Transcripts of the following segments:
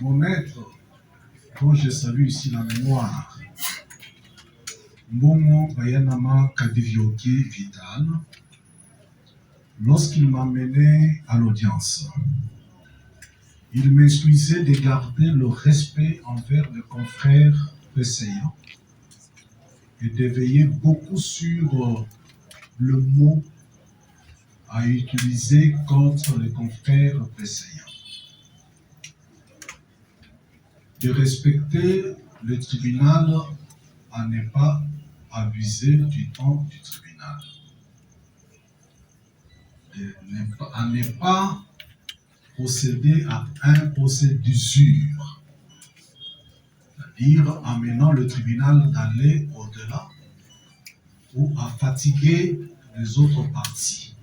Mon maître, dont je salue ici la mémoire, Mbongo Bayanama Kadivioki Vital, lorsqu'il m'a mené à l'audience, il m'instruisait de garder le respect envers les confrères PCA et de veiller beaucoup sur le mot à utiliser contre les confrères PCA. De respecter le tribunal à ne pas abuser du temps du tribunal. À ne pas procéder à un procès d'usure, c'est-à-dire amenant le tribunal d'aller au-delà ou à fatiguer les autres parties.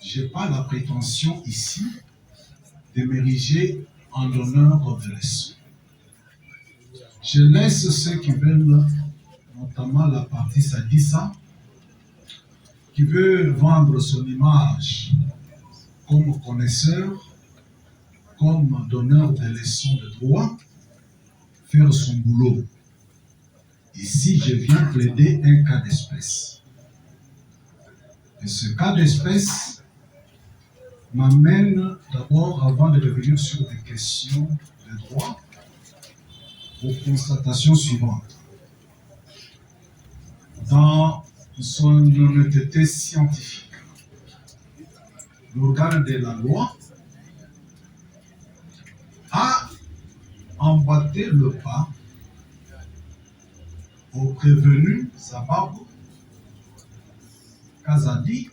Je n'ai pas la prétention ici de m'ériger en donneur de leçons. Je laisse ceux qui veulent, notamment la partie Sadissa, qui veut vendre son image comme connaisseur, comme donneur de leçons de droit, faire son boulot. Ici, je viens plaider un cas d'espèce. Et ce cas d'espèce m'amène d'abord, avant de revenir sur des questions de droit, aux constatations suivantes. Dans son honnêteté scientifique, l'organe de la loi a emboîté le pas au prévenu Zababou Kazadi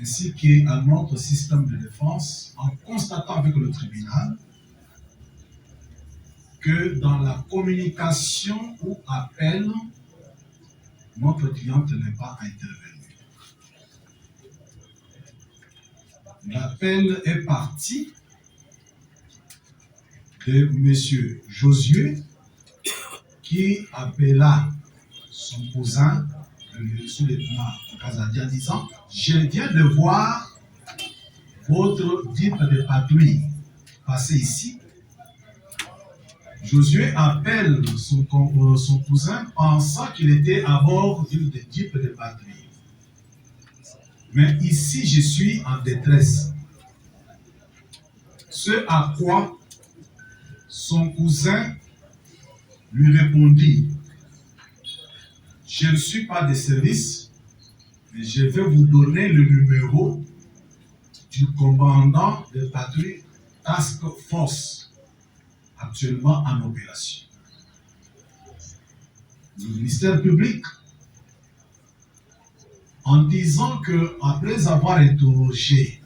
ainsi qu'à notre système de défense en constatant avec le tribunal que dans la communication ou appel, notre cliente n'est pas intervenue. L'appel est parti de M. Josué qui appela son cousin, le sous-lieutenant Kazadi, en disant « Je viens de voir votre type de patrouille passer ici. » Josué appelle son cousin pensant qu'il était à bord d'une type de patrouille. Mais ici, je suis en détresse. Ce à quoi son cousin lui répondit, je ne suis pas de service, mais je vais vous donner le numéro du commandant de patrouille Task Force, actuellement en opération. Le ministère public, en disant qu'après avoir interrogé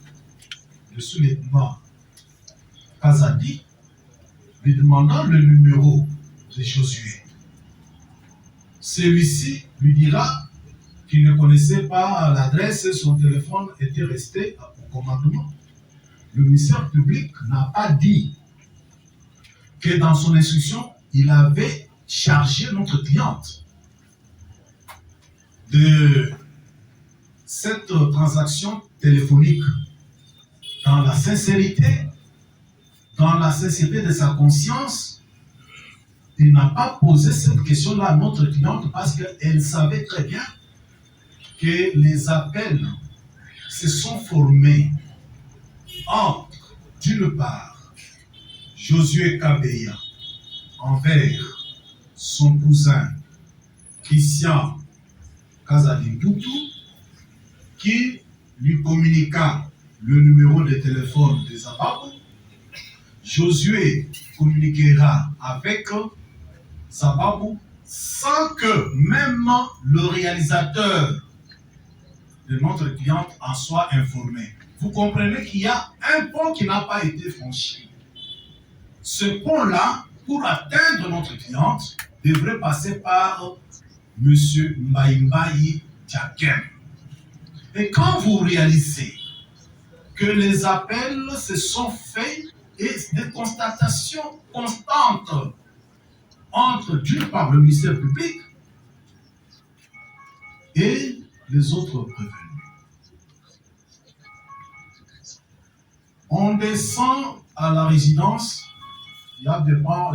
le sous-lieutenant Kazadi, lui demandant le numéro de Josué, celui-ci lui dira qu'il ne connaissait pas l'adresse et son téléphone était resté au commandement. Le ministère public n'a pas dit que dans son instruction, il avait chargé notre cliente de cette transaction téléphonique dans la sincérité de sa conscience. Il n'a pas posé cette question-là à notre cliente parce qu'elle savait très bien que les appels se sont formés entre, d'une part, Josué Kabeya envers son cousin Christian Kazadi qui lui communiqua le numéro de téléphone de Zababou. Josué communiquera avec Zababou sans que même le réalisateur de notre cliente en soit informé. Vous comprenez qu'il y a un pont qui n'a pas été franchi. Ce pont-là, pour atteindre notre cliente, devrait passer par M. Mbaïmbaï Diakem. Et quand vous réalisez que les appels se sont faits et des constatations constantes entre, d'une part, le ministère public et les autres prévenus, on descend à la résidence, il y a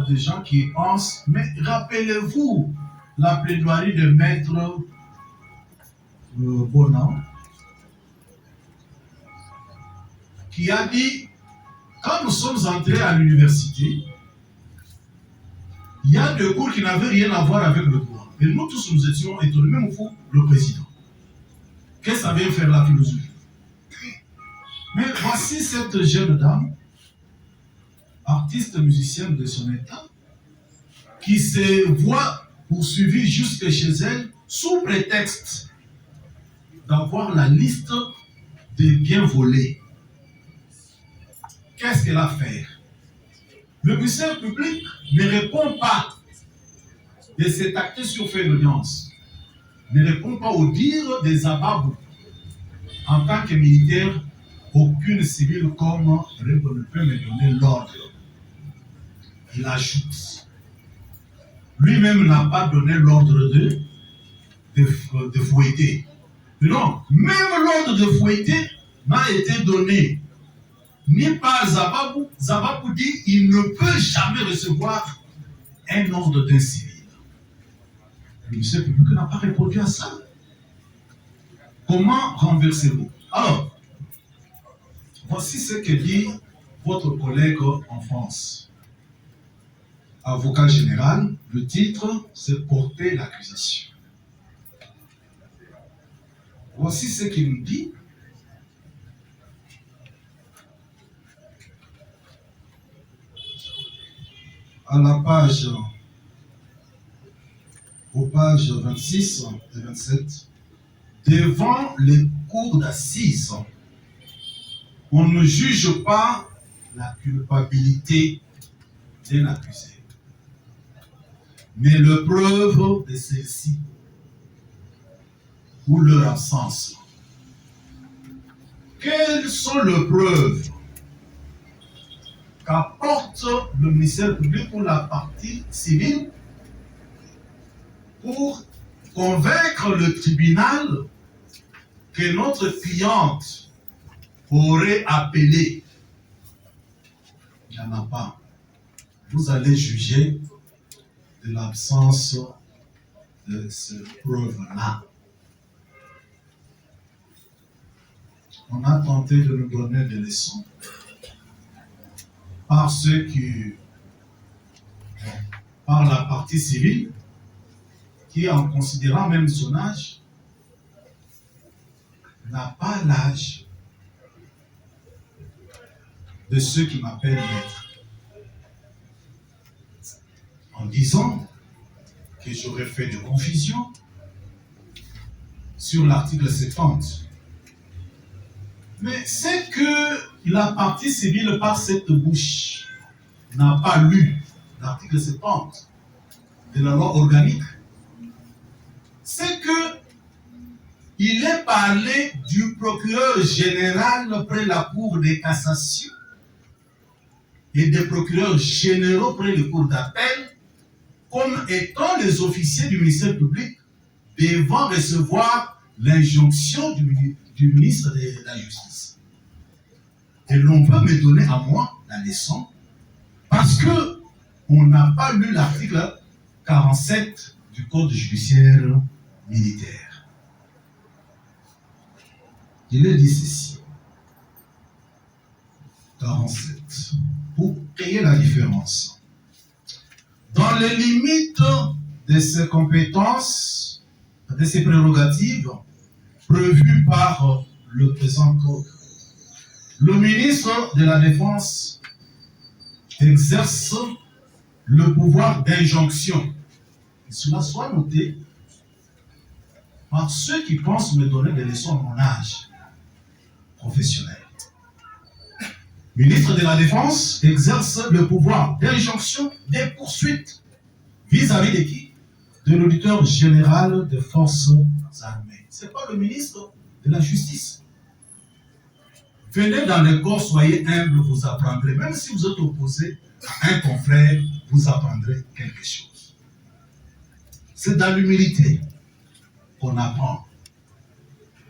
des gens qui pensent, mais rappelez-vous la plaidoirie de Maître Bonan, qui a dit, quand nous sommes entrés à l'université, il y a des cours qui n'avaient rien à voir avec le droit. Et nous tous, nous étions étonnés, même vous, le président. Qu'est-ce que ça vient faire la philosophie? Mais voici cette jeune dame, artiste musicienne de son état, qui se voit poursuivie jusque chez elle sous prétexte d'avoir la liste des biens volés. Qu'est-ce qu'elle a fait? Le ministère public ne répond pas de cet acte sur fait d'audience, ne répond pas au dire des ababous. En tant que militaire, aucune civile comme Rebo ne peut me donner l'ordre. Il ajoute, lui-même n'a pas donné l'ordre de fouetter. Non, même l'ordre de fouetter n'a été donné ni par Zababou. Zababou dit il ne peut jamais recevoir un ordre d'un civil. Le ministère public n'a pas répondu à ça. Comment renversez-vous? Alors, voici ce que dit votre collègue en France. Avocat général, le titre, c'est porter l'accusation. Voici ce qu'il nous dit. À la page, aux pages 26 et 27, devant les cours d'assises, on ne juge pas la culpabilité d'un accusé, mais le preuve de celle-ci ou leur absence. Quelles sont les preuves qu'apporte le ministère public ou la partie civile pour convaincre le tribunal que notre cliente aurait appelé? Il n'y en a pas. Vous allez juger de l'absence de ces preuves-là. On a tenté de nous donner des leçons par ceux qui, par la partie civile, qui, en considérant même son âge, n'a pas l'âge de ceux qui m'appellent maître. En disant que j'aurais fait de confusion sur l'article 70. Mais c'est que la partie civile, par cette bouche, n'a pas lu l'article 70 de la loi organique. C'est que il est parlé du procureur général près la Cour de cassation et des procureurs généraux près les cours d'appel comme étant les officiers du ministère public devant recevoir l'injonction du ministre de la Justice. Et l'on veut me donner à moi la leçon parce que on n'a pas lu l'article 47 du Code judiciaire militaire. Il est dit ceci. 47. Pour créer la différence. Dans les limites de ses compétences, de ses prérogatives prévues par le présent code, le ministre de la Défense exerce le pouvoir d'injonction. Que cela soit noté par ceux qui pensent me donner des leçons à mon âge professionnel. Le ministre de la Défense exerce le pouvoir d'injonction des poursuites vis-à-vis de qui? De l'auditeur général des forces armées. Ce n'est pas le ministre de la Justice. Venez dans les corps, soyez humbles, vous apprendrez. Même si vous êtes opposé à un confrère, vous apprendrez quelque chose. C'est dans l'humilité qu'on apprend.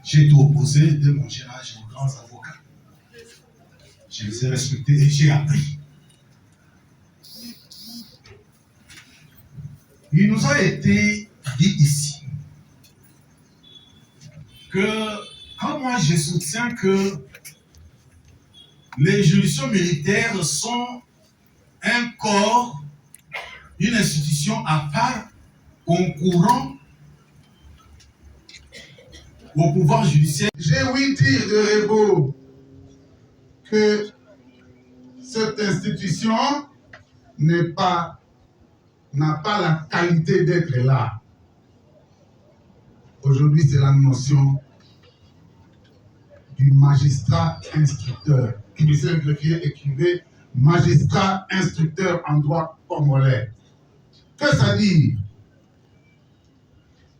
J'ai été opposé de mon jeune âge aux grands avocats. Je les ai respectés et j'ai appris. Il nous a été dit ici que, quand moi je soutiens que les juridictions militaires sont un corps, une institution à part, concourant au pouvoir judiciaire. J'ai ouï dire de Rebo que cette institution n'a pas la qualité d'être là. Aujourd'hui, c'est la notion du magistrat instructeur. Michel Greffier écrivait magistrat instructeur en droit congolais. Que ça dit?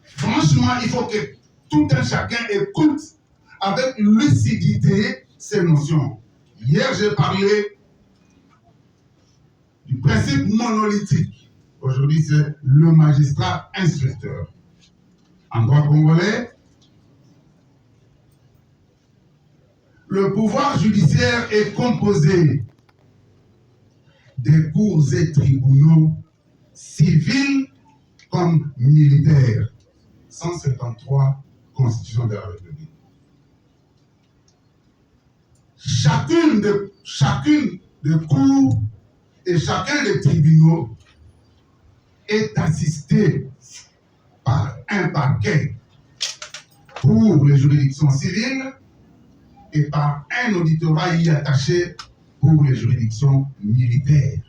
Franchement, il faut que tout un chacun écoute avec lucidité ces notions. Hier, j'ai parlé du principe monolithique. Aujourd'hui, c'est le magistrat instructeur. En droit congolais, le pouvoir judiciaire est composé des cours et tribunaux civils comme militaires. 153 Constitution de la République. Chacune des cours et chacun des tribunaux est assisté par un parquet pour les juridictions civiles et par un auditorat y attaché pour les juridictions militaires.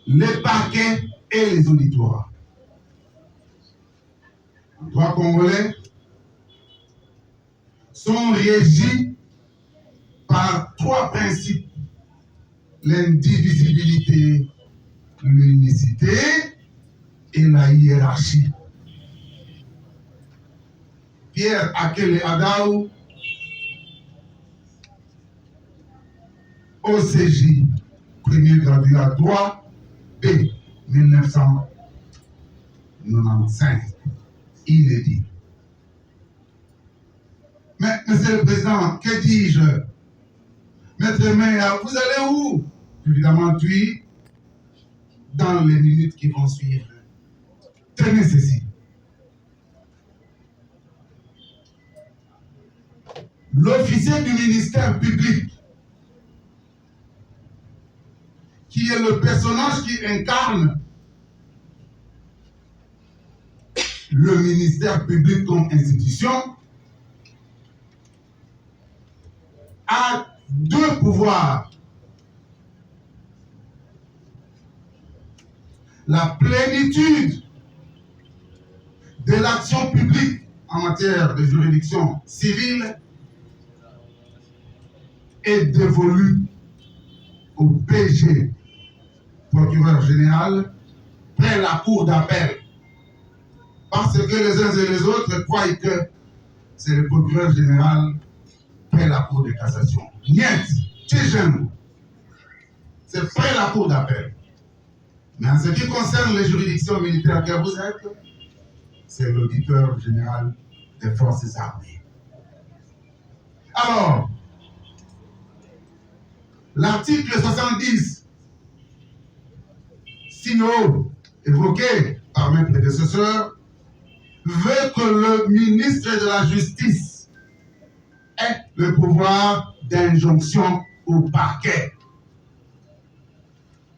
Les parquets et les auditorats. En droit congolais, sont régis par trois principes: l'indivisibilité, l'unicité et la hiérarchie. Pierre Akele Agaou, OCJ, premier gradué à droit, B, 1995, inédit. Mais, Monsieur le Président, que dis-je? Maître Meya, vous allez où? Évidemment, tu dans les minutes qui vont suivre. Tenez ceci. L'officier du ministère public, qui est le personnage qui incarne le ministère public comme institution, a deux pouvoirs. La plénitude de l'action publique en matière de juridiction civile est dévolue au PG, procureur général, près la cour d'appel. Parce que les uns et les autres croient que c'est le procureur général près la cour de cassation. Niet, Tchégen, c'est près la cour d'appel. Mais en ce qui concerne les juridictions militaires que vous êtes, c'est l'auditeur général des forces armées. Alors, l'article 70, signaux évoqués par mes prédécesseurs, veut que le ministre de la Justice ait le pouvoir d'injonction au parquet.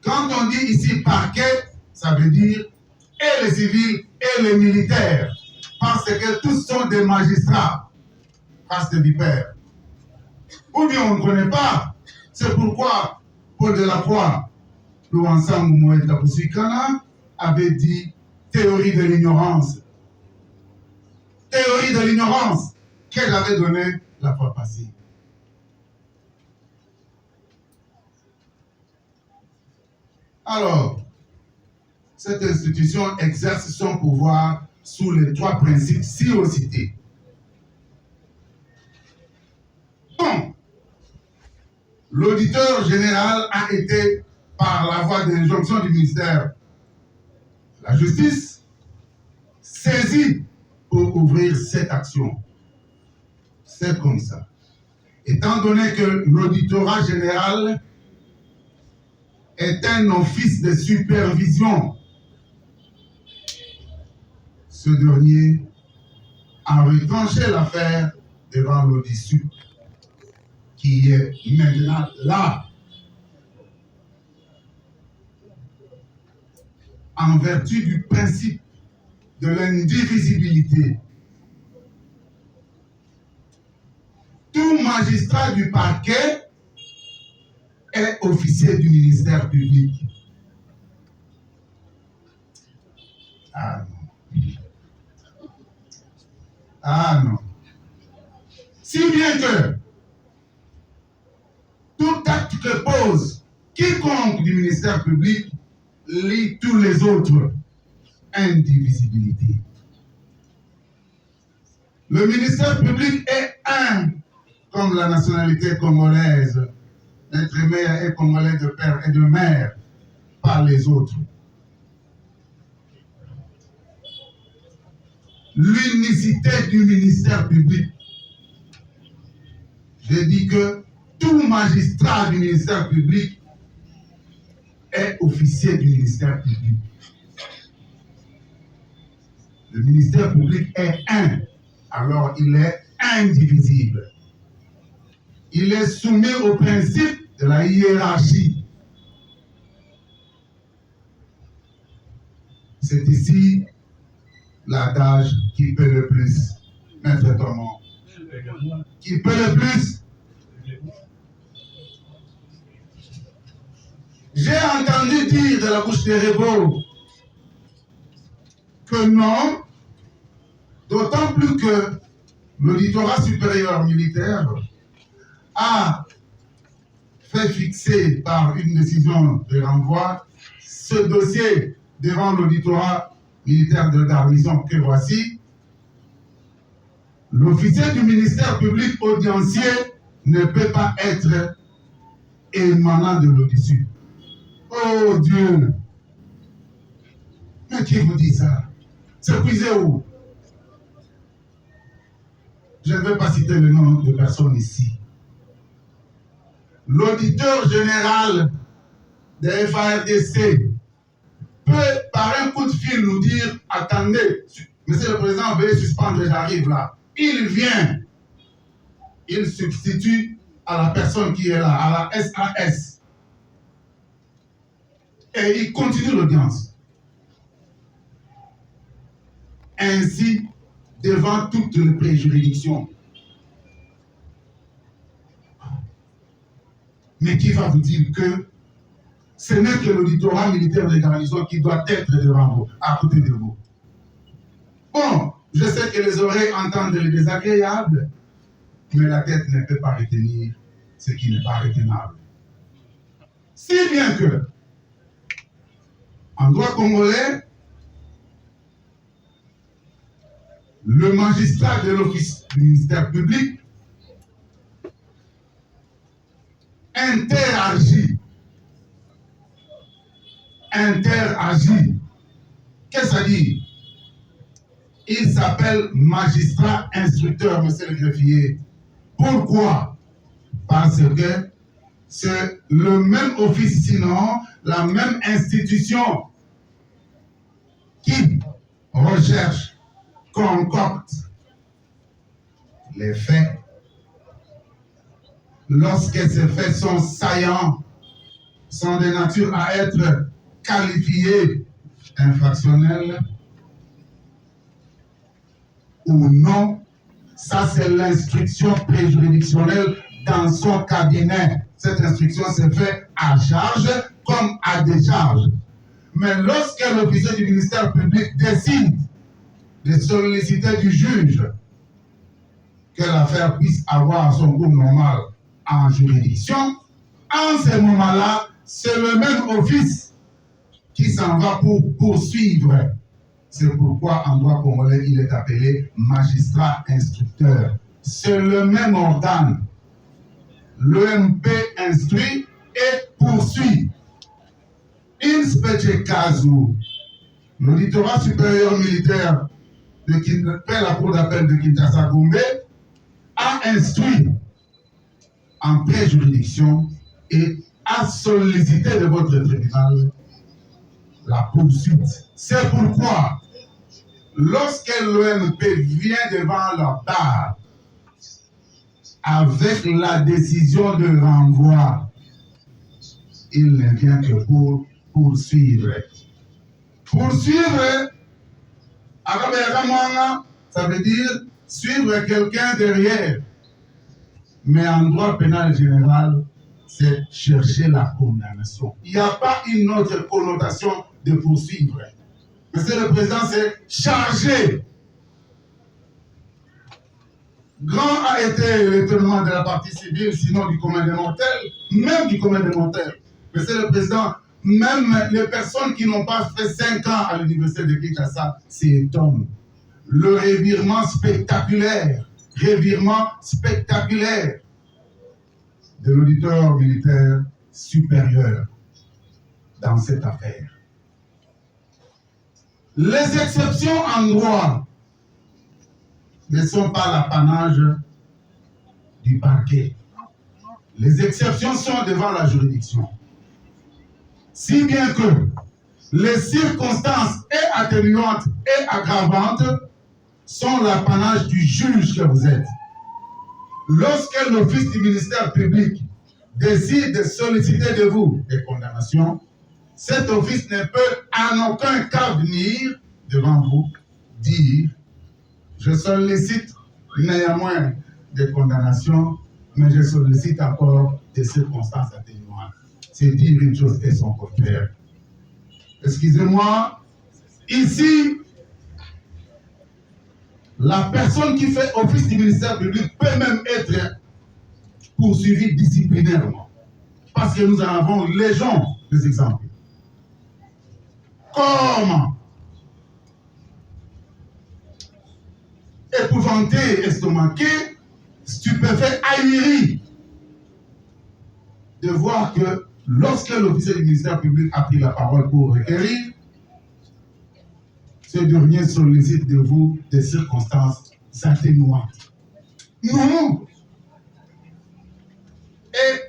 Quand on dit ici parquet, ça veut dire et les civils et les militaires, parce que tous sont des magistrats, face de vipères. Ou bien on ne connaît pas. C'est pourquoi Paul Delacroix, Louansang Moïse Tapoussikana, avait dit théorie de l'ignorance. Théorie de l'ignorance qu'elle avait donnée la fois passée. Alors, cette institution exerce son pouvoir sous les trois principes ci-cités. Bon, l'auditeur général a été, par la voie d'injonction du ministère de la Justice, saisi pour ouvrir cette action. c'est comme ça. Étant donné que l'auditorat général est un office de supervision, ce dernier a retranché l'affaire devant l'Audisu, qui est maintenant là, en vertu du principe de l'indivisibilité. Tout magistrat du parquet est officier du ministère public. Ah non. Ah non. Si bien que tout acte que pose quiconque du ministère public lie tous les autres. Indivisibilité. Le ministère public est un, comme la nationalité congolaise. L'être aimé est congolais de père et de mère, par les autres. L'unicité du ministère public. J'ai dit que tout magistrat du ministère public est officier du ministère public. Le ministère public est un, alors il est indivisible. Il est soumis au principe de la hiérarchie. C'est ici l'adage qui peut le plus, Maître Thomas. Qui peut le plus. J'ai entendu dire de la bouche des Rébeaux que non, d'autant plus que l'auditorat supérieur militaire a fait fixer par une décision de renvoi ce dossier devant l'auditorat militaire de garnison que voici. L'officier du ministère public audiencier ne peut pas être émanant de l'Audisu. Oh Dieu! Mais qui vous dit ça? C'est puisé où? Je ne vais pas citer le nom de personne ici. L'auditeur général de FARDC peut, par un coup de fil, nous dire « Attendez, monsieur le président, veuillez suspendre, j'arrive là. » Il vient, il substitue à la personne qui est là, à la SAS. Et il continue l'audience. Ainsi, devant toutes les préjuridictions. Mais qui va vous dire que ce n'est que l'auditorat militaire de garnison qui doit être devant vous, à côté de vous? Bon, je sais que les oreilles entendent le désagréable, mais la tête ne peut pas retenir ce qui n'est pas retenable. Si bien que, en droit congolais, le magistrat de l'office du ministère public interagit. Qu'est-ce que ça dit? Il s'appelle magistrat instructeur, monsieur le greffier. Pourquoi? Parce que c'est le même office, sinon la même institution qui recherche, concocte les faits. Lorsque ces faits sont saillants, sont de nature à être qualifiés infractionnels ou non, ça c'est l'instruction préjuridictionnelle dans son cabinet. Cette instruction se fait à charge comme à décharge. Mais lorsque l'officier du ministère public décide de solliciter du juge que l'affaire puisse avoir son cours normal en juridiction, en ce moment-là, c'est le même office qui s'en va pour poursuivre. C'est pourquoi en droit congolais, il est appelé magistrat instructeur. C'est le même organe. L'EMP instruit et poursuit. In specie casu, l'auditorat supérieur militaire de la cour d'appel de Kinshasa-Gombe a a instruit en pré-juridiction et a sollicité de votre tribunal la poursuite. C'est pourquoi, lorsque l'OMP vient devant la barre avec la décision de renvoi, il ne vient que pour poursuivre. Poursuivre, ça veut dire suivre quelqu'un derrière. Mais en droit pénal général, c'est chercher la condamnation. Il n'y a pas une autre connotation de poursuivre. Monsieur le Président, c'est charger. Grand a été l'étonnement de la partie civile, sinon du commun des mortels, même du commun des mortels. Monsieur le Président, même les personnes qui n'ont pas fait 5 ans à l'université de Kinshasa s'étonnent. Le revirement spectaculaire de l'auditeur militaire supérieur dans cette affaire. Les exceptions en droit ne sont pas l'apanage du parquet. Les exceptions sont devant la juridiction. Si bien que les circonstances et atténuantes et aggravantes sont l'apanage du juge que vous êtes. Lorsque l'office du ministère public décide de solliciter de vous des condamnations, cet office ne peut en aucun cas venir devant vous dire « Je sollicite néanmoins des condamnations, mais je sollicite encore des circonstances atténuantes. » C'est dire une chose et son contraire. Excusez-moi, ici, la personne qui fait office du ministère public peut même être poursuivie disciplinairement. Parce que nous en avons légion des exemples. Comme épouvanté, estomaqué, stupéfait, ahuri de voir que lorsque l'officier du ministère public a pris la parole pour requérir, ce dernier sollicite de vous des circonstances atténuantes. Non. Et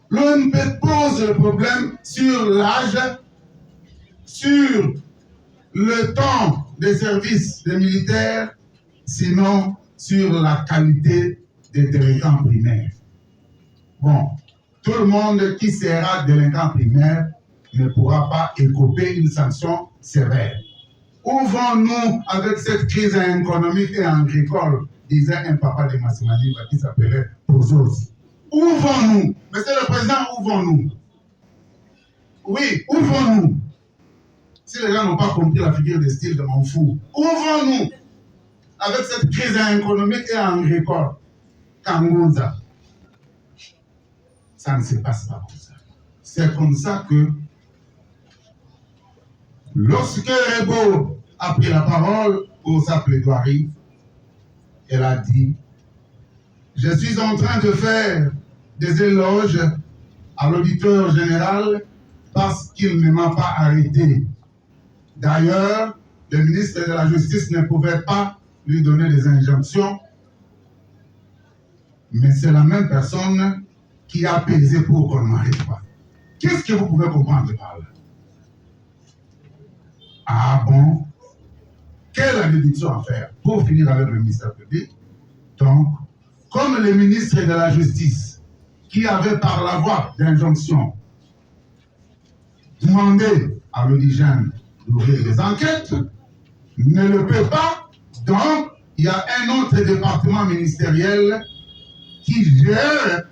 l'OMP pose le problème sur l'âge, sur le temps de service des militaires, sinon sur la qualité des délinquants primaires. Bon, tout le monde qui sera délinquant primaire ne pourra pas écoper une sanction sévère. Où vont-nous avec cette crise économique et agricole, disait un papa de Massimani qui s'appelait Pozos. Où vont-nous? Monsieur le Président, où vont-nous? Oui, où vont-nous? Si les gens n'ont pas compris la figure de style de mon fou, où vont-nous avec cette crise économique et agricole? Kangounza. Ça ne se passe pas comme ça. C'est comme ça que lorsque Rebo a pris la parole pour sa plaidoirie, elle a dit « Je suis en train de faire des éloges à l'auditeur général parce qu'il ne m'a pas arrêté. D'ailleurs, le ministre de la Justice ne pouvait pas lui donner des injonctions, mais c'est la même personne qui a pesé pour qu'on ne m'arrête pas. » Qu'est-ce que vous pouvez comprendre par là? Ah bon? Quelle déduction à faire pour finir avec le ministère public? Donc, comme le ministre de la Justice, qui avait par la voie d'injonction demandé à l'ONIGEN d'ouvrir des enquêtes, ne le peut pas, donc il y a un autre département ministériel qui gère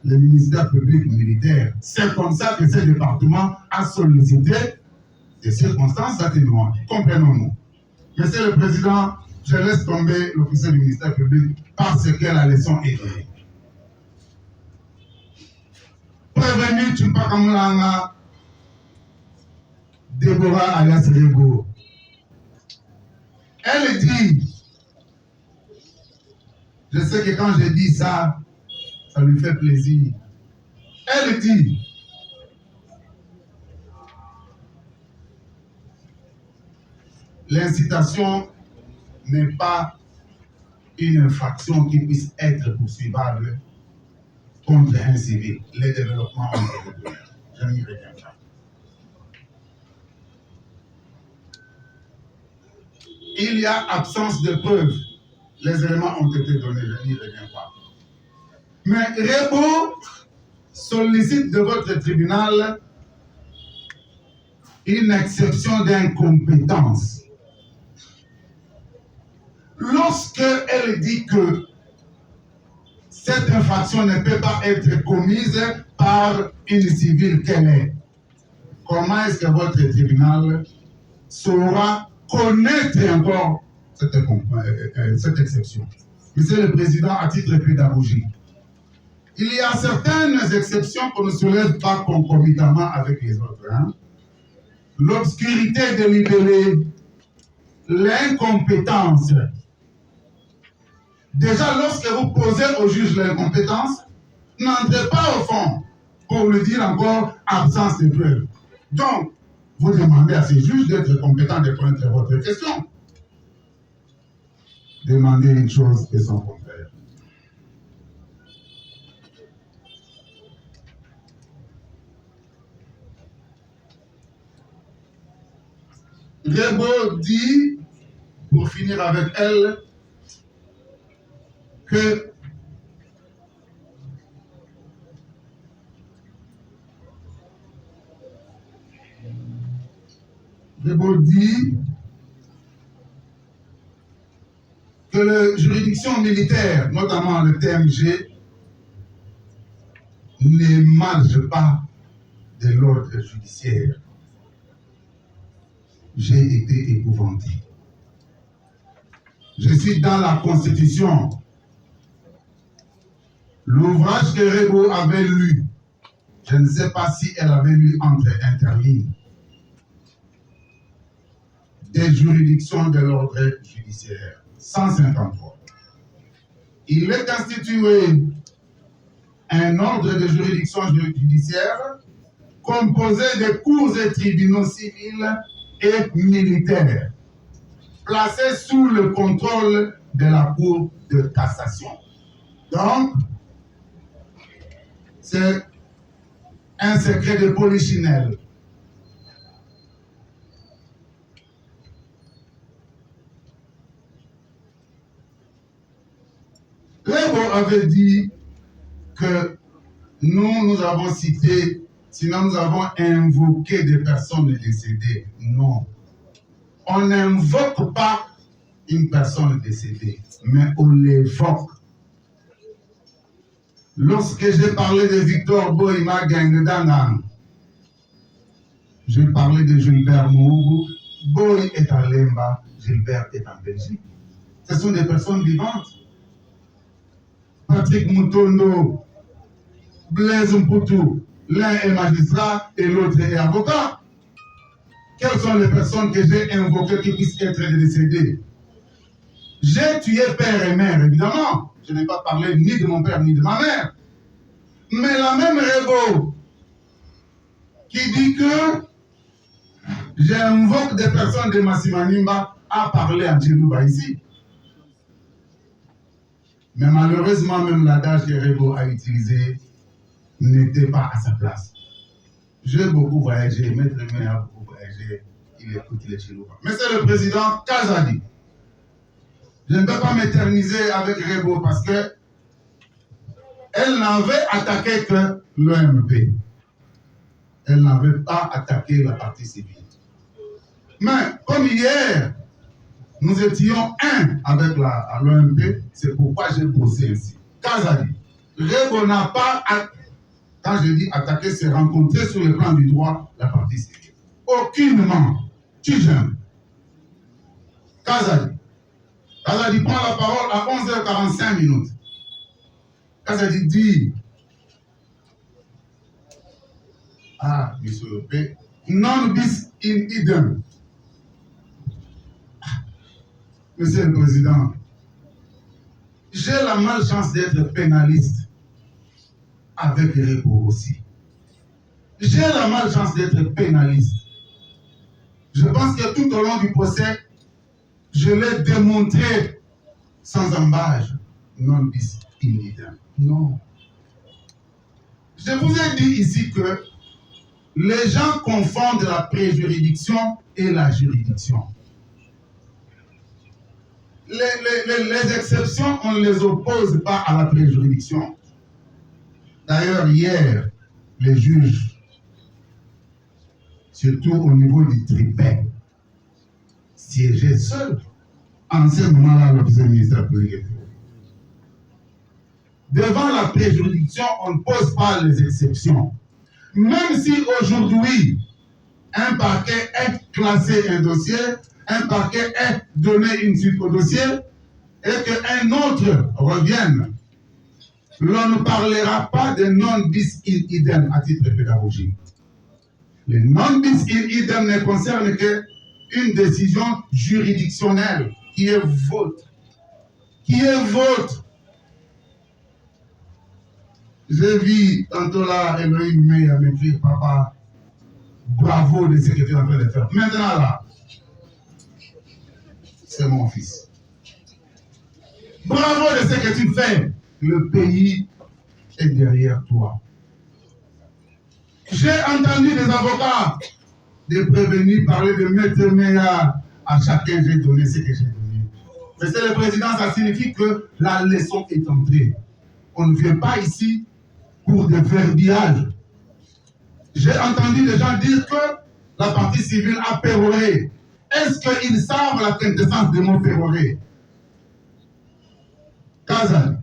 le ministère public militaire. C'est comme ça que ce département a sollicité des circonstances atténuantes. Comprenons-nous. Monsieur le Président, je laisse tomber l'officier du ministère public parce que la leçon est donnée. Prévenu, tu pas comme l'anga Déborah alias Rego. Elle dit, je sais que quand je dis ça, ça lui fait plaisir. Elle dit, l'incitation n'est pas une infraction qui puisse être poursuivable contre un civil. Les développements ont été donnés. Je n'y reviens pas. Il y a absence de preuves. Les éléments ont été donnés, je n'y reviens pas. Mais Rebo sollicite de votre tribunal une exception d'incompétence. Lorsqu'elle dit que cette infraction ne peut pas être commise par une civile qu'elle est, comment est-ce que votre tribunal saura connaître encore cette exception? Monsieur le Président, à titre pédagogique, il y a certaines exceptions qu'on ne soulève pas concomitamment avec les autres. L'obscurité délibérée, l'incompétence. Déjà, lorsque vous posez au juge l'incompétence, n'entrez pas au fond pour lui dire encore absence de preuve. Donc, vous demandez à ces juges d'être compétents de connaître votre question. Demandez une chose et son contraire. Rebo dit, pour finir avec elle, que Rebo dit que la juridiction militaire, notamment le TMG, n'émarge pas de l'ordre judiciaire. J'ai été épouvanté. Je suis dans la Constitution. L'ouvrage que Rebo avait lu, je ne sais pas si elle avait lu entre interlignes, des juridictions de l'ordre judiciaire, 153. Il est institué un ordre de juridiction judiciaire composé de cours et tribunaux civils et militaires, placés sous le contrôle de la Cour de cassation. Donc, c'est un secret de polichinelle. Rebo avait dit que nous avons cité, sinon nous avons invoqué des personnes décédées. Non. On n'invoque pas une personne décédée, mais on l'évoque. Lorsque j'ai parlé de Victor Boima Gangedangan, j'ai parlé de Gilbert Mourou. Boy est à Lemba, Gilbert est en Belgique. Ce sont des personnes vivantes. Patrick Moutondo, Blaise Mpoutou, l'un est magistrat et l'autre est avocat. Quelles sont les personnes que j'ai invoquées qui puissent être décédées? J'ai tué père et mère, évidemment. Je n'ai pas parlé ni de mon père ni de ma mère. Mais la même Rebo qui dit que j'invoque des personnes de Massimanimba a parlé à Djilouba ici. Mais malheureusement, même l'adage que Rebo a utilisé n'était pas à sa place. J'ai beaucoup voyagé, Maître Mé a beaucoup voyagé, il écoute les Djilouba. Monsieur le Président, Kazadi, je ne peux pas m'éterniser avec Rebo parce que elle n'avait attaqué que l'OMP. Elle n'avait pas attaqué la partie civile. Mais comme hier, nous étions un avec l'OMP, c'est pourquoi j'ai bossé ainsi. Kazadi, Rebo n'a pas, quand je dis attaquer, c'est rencontrer sur le plan du droit la partie civile. Aucunement. Tu j'aime. Kazadi. Kazadi prend la parole à 11h45 minutes. Kazadi dit, monsieur P, non bis in idem. Monsieur le Président, j'ai la malchance d'être pénaliste avec Rebo aussi. J'ai la malchance d'être pénaliste. Je pense que tout au long du procès, je l'ai démontré sans embâge, non bis in idem. Non. Je vous ai dit ici que les gens confondent la préjuridiction et la juridiction. Les exceptions, on ne les oppose pas à la préjuridiction. D'ailleurs, hier, les juges, surtout au niveau du tripet, siégeaient seuls. En ce moment-là, l'officier ministère public. Devant la préjuridiction, on ne pose pas les exceptions. Même si aujourd'hui, un parquet est classé un dossier, un parquet est donné une suite au dossier, et qu'un autre revienne, l'on ne parlera pas de non bis in idem à titre pédagogique. Le non bis in idem ne concerne qu'une décision juridictionnelle qui est vôtre. Qui est vôtre. J'ai vu tantôt là, Elohim m'écrire, papa, bravo de ce que tu es en train de faire. Maintenant là, c'est mon fils. Bravo de ce que tu fais. Le pays est derrière toi. J'ai entendu des avocats, des prévenus parler de maître meilleur. À chacun, j'ai donné ce que j'ai donné. Monsieur le Président, ça signifie que la leçon est entrée. On ne vient pas ici pour des verbiages. J'ai entendu des gens dire que la partie civile a péroré. Est-ce qu'ils savent la quintessence du mot péroré? Kazan.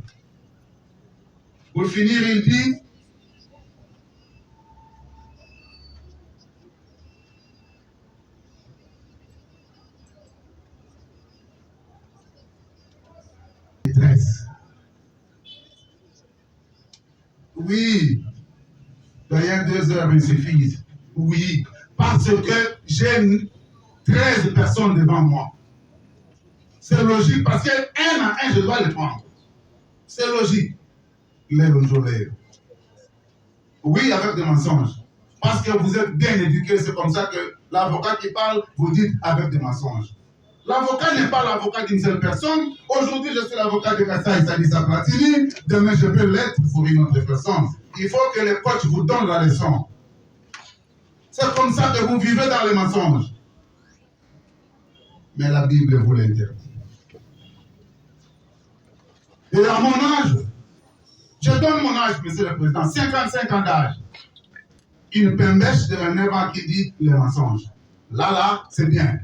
Pour finir, il dit détresse. Oui, d'ailleurs 2 heures me suffisent. Oui, parce que j'ai 13 personnes devant moi. C'est logique parce que un à un, je dois les prendre. C'est logique. Oui, avec des mensonges. Parce que vous êtes bien éduqués, c'est comme ça que l'avocat qui parle, vous dites avec des mensonges. L'avocat n'est pas l'avocat d'une seule personne. Aujourd'hui, je suis l'avocat de Kassaï Salissa Platini. Demain, je peux l'être pour une autre personne. Il faut que les coachs vous donnent la leçon. C'est comme ça que vous vivez dans les mensonges. Mais la Bible vous l'interdit. Et à mon âge, je donne mon âge, monsieur le Président, 55 ans d'âge. Une pembèche de 9 ans qui dit les mensonges. Là, c'est bien.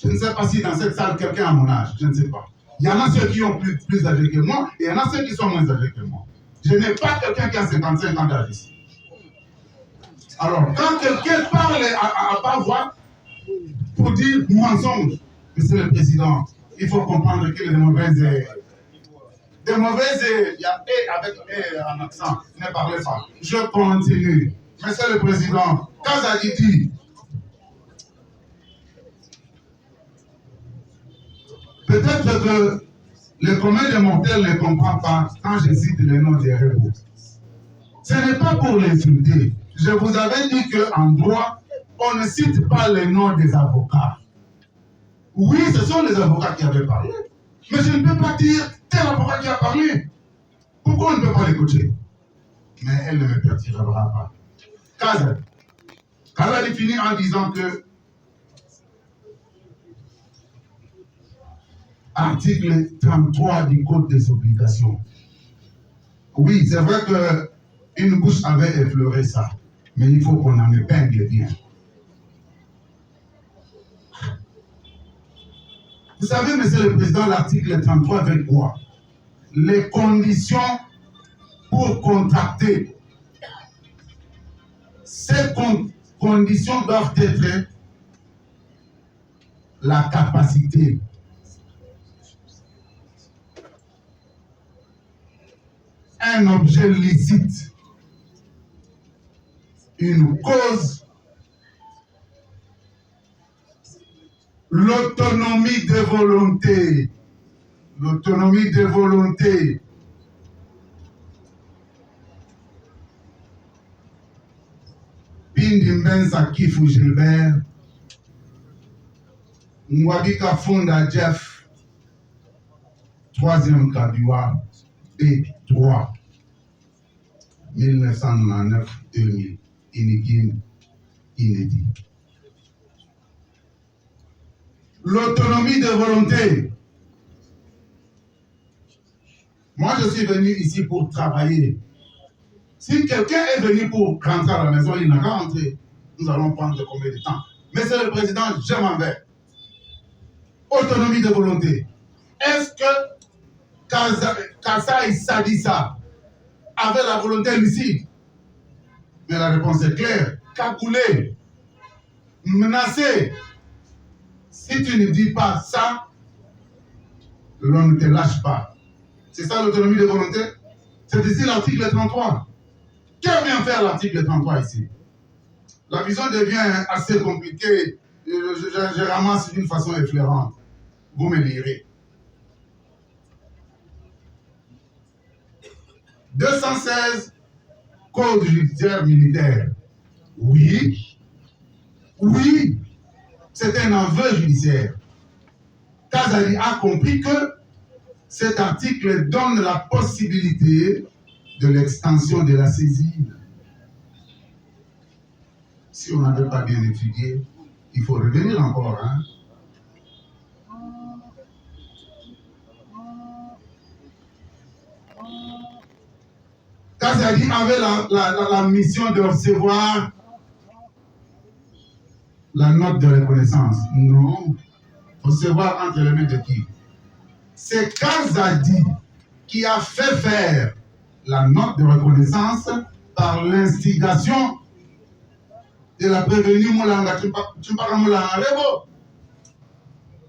Je ne sais pas si dans cette salle, quelqu'un a mon âge. Je ne sais pas. Il y en a ceux qui ont plus âgés que moi et il y en a ceux qui sont moins âgés que moi. Je n'ai pas quelqu'un qui a 55 ans d'âge ici. Alors, quand quelqu'un parle à pas voix pour dire mensonge, monsieur le Président, il faut comprendre qu'il y a des mauvaises... il y a « avec « en accent, ne parlez pas. Je continue. Monsieur le Président, Kazaditi, peut-être que le commun des mortels ne comprend pas quand je cite le nom des héros. Ce n'est pas pour l'insulter. Je vous avais dit qu'en droit, on ne cite pas les noms des avocats. Oui, ce sont les avocats qui avaient parlé. Mais je ne peux pas dire tel avocat qui a parlé. Pourquoi on ne peut pas l'écouter? Mais elle ne me perturbera pas. Kaza finit en disant que article 33 du Code des obligations. Oui, c'est vrai qu'une bouche avait effleuré ça, mais il faut qu'on en épingle bien. Vous savez, monsieur le Président, l'article 33 veut quoi? Les conditions pour contracter. Ces conditions doivent être la capacité, un objet licite, une cause, l'autonomie de volonté. L'autonomie de volonté. Pindi Mbenza Kifu Gilbert, Mwabika Funda Jeff, troisième caduat B3, 1999-2000, inédit. L'autonomie de volonté. Moi, je suis venu ici pour travailler. Si quelqu'un est venu pour rentrer à la maison, il n'a qu'à rentrer. Nous allons prendre combien de temps? Monsieur le Président, je m'en vais. Autonomie de volonté. Est-ce que Kassaï Sadissa avait la volonté lucide? Mais la réponse est claire. Cagoulé, menacé. Si tu ne dis pas ça, l'on ne te lâche pas. C'est ça l'autonomie de volonté? C'est ici l'article 33. Que vient faire l'article 33 ici? La vision devient assez compliquée. Je ramasse d'une façon effleurante. Vous me lirez. 216 Code judiciaire militaire. Oui. Oui. C'est un aveu judiciaire. Kazali a compris que cet article donne la possibilité de l'extension de la saisine. Si on n'avait pas bien étudié, il faut revenir encore. Hein? Kazali avait la mission de recevoir la note de reconnaissance. Non. Recevoir entre les mains de qui? C'est Kazadi qui a fait faire la note de reconnaissance par l'instigation de la prévenue Moulanga Moulanga.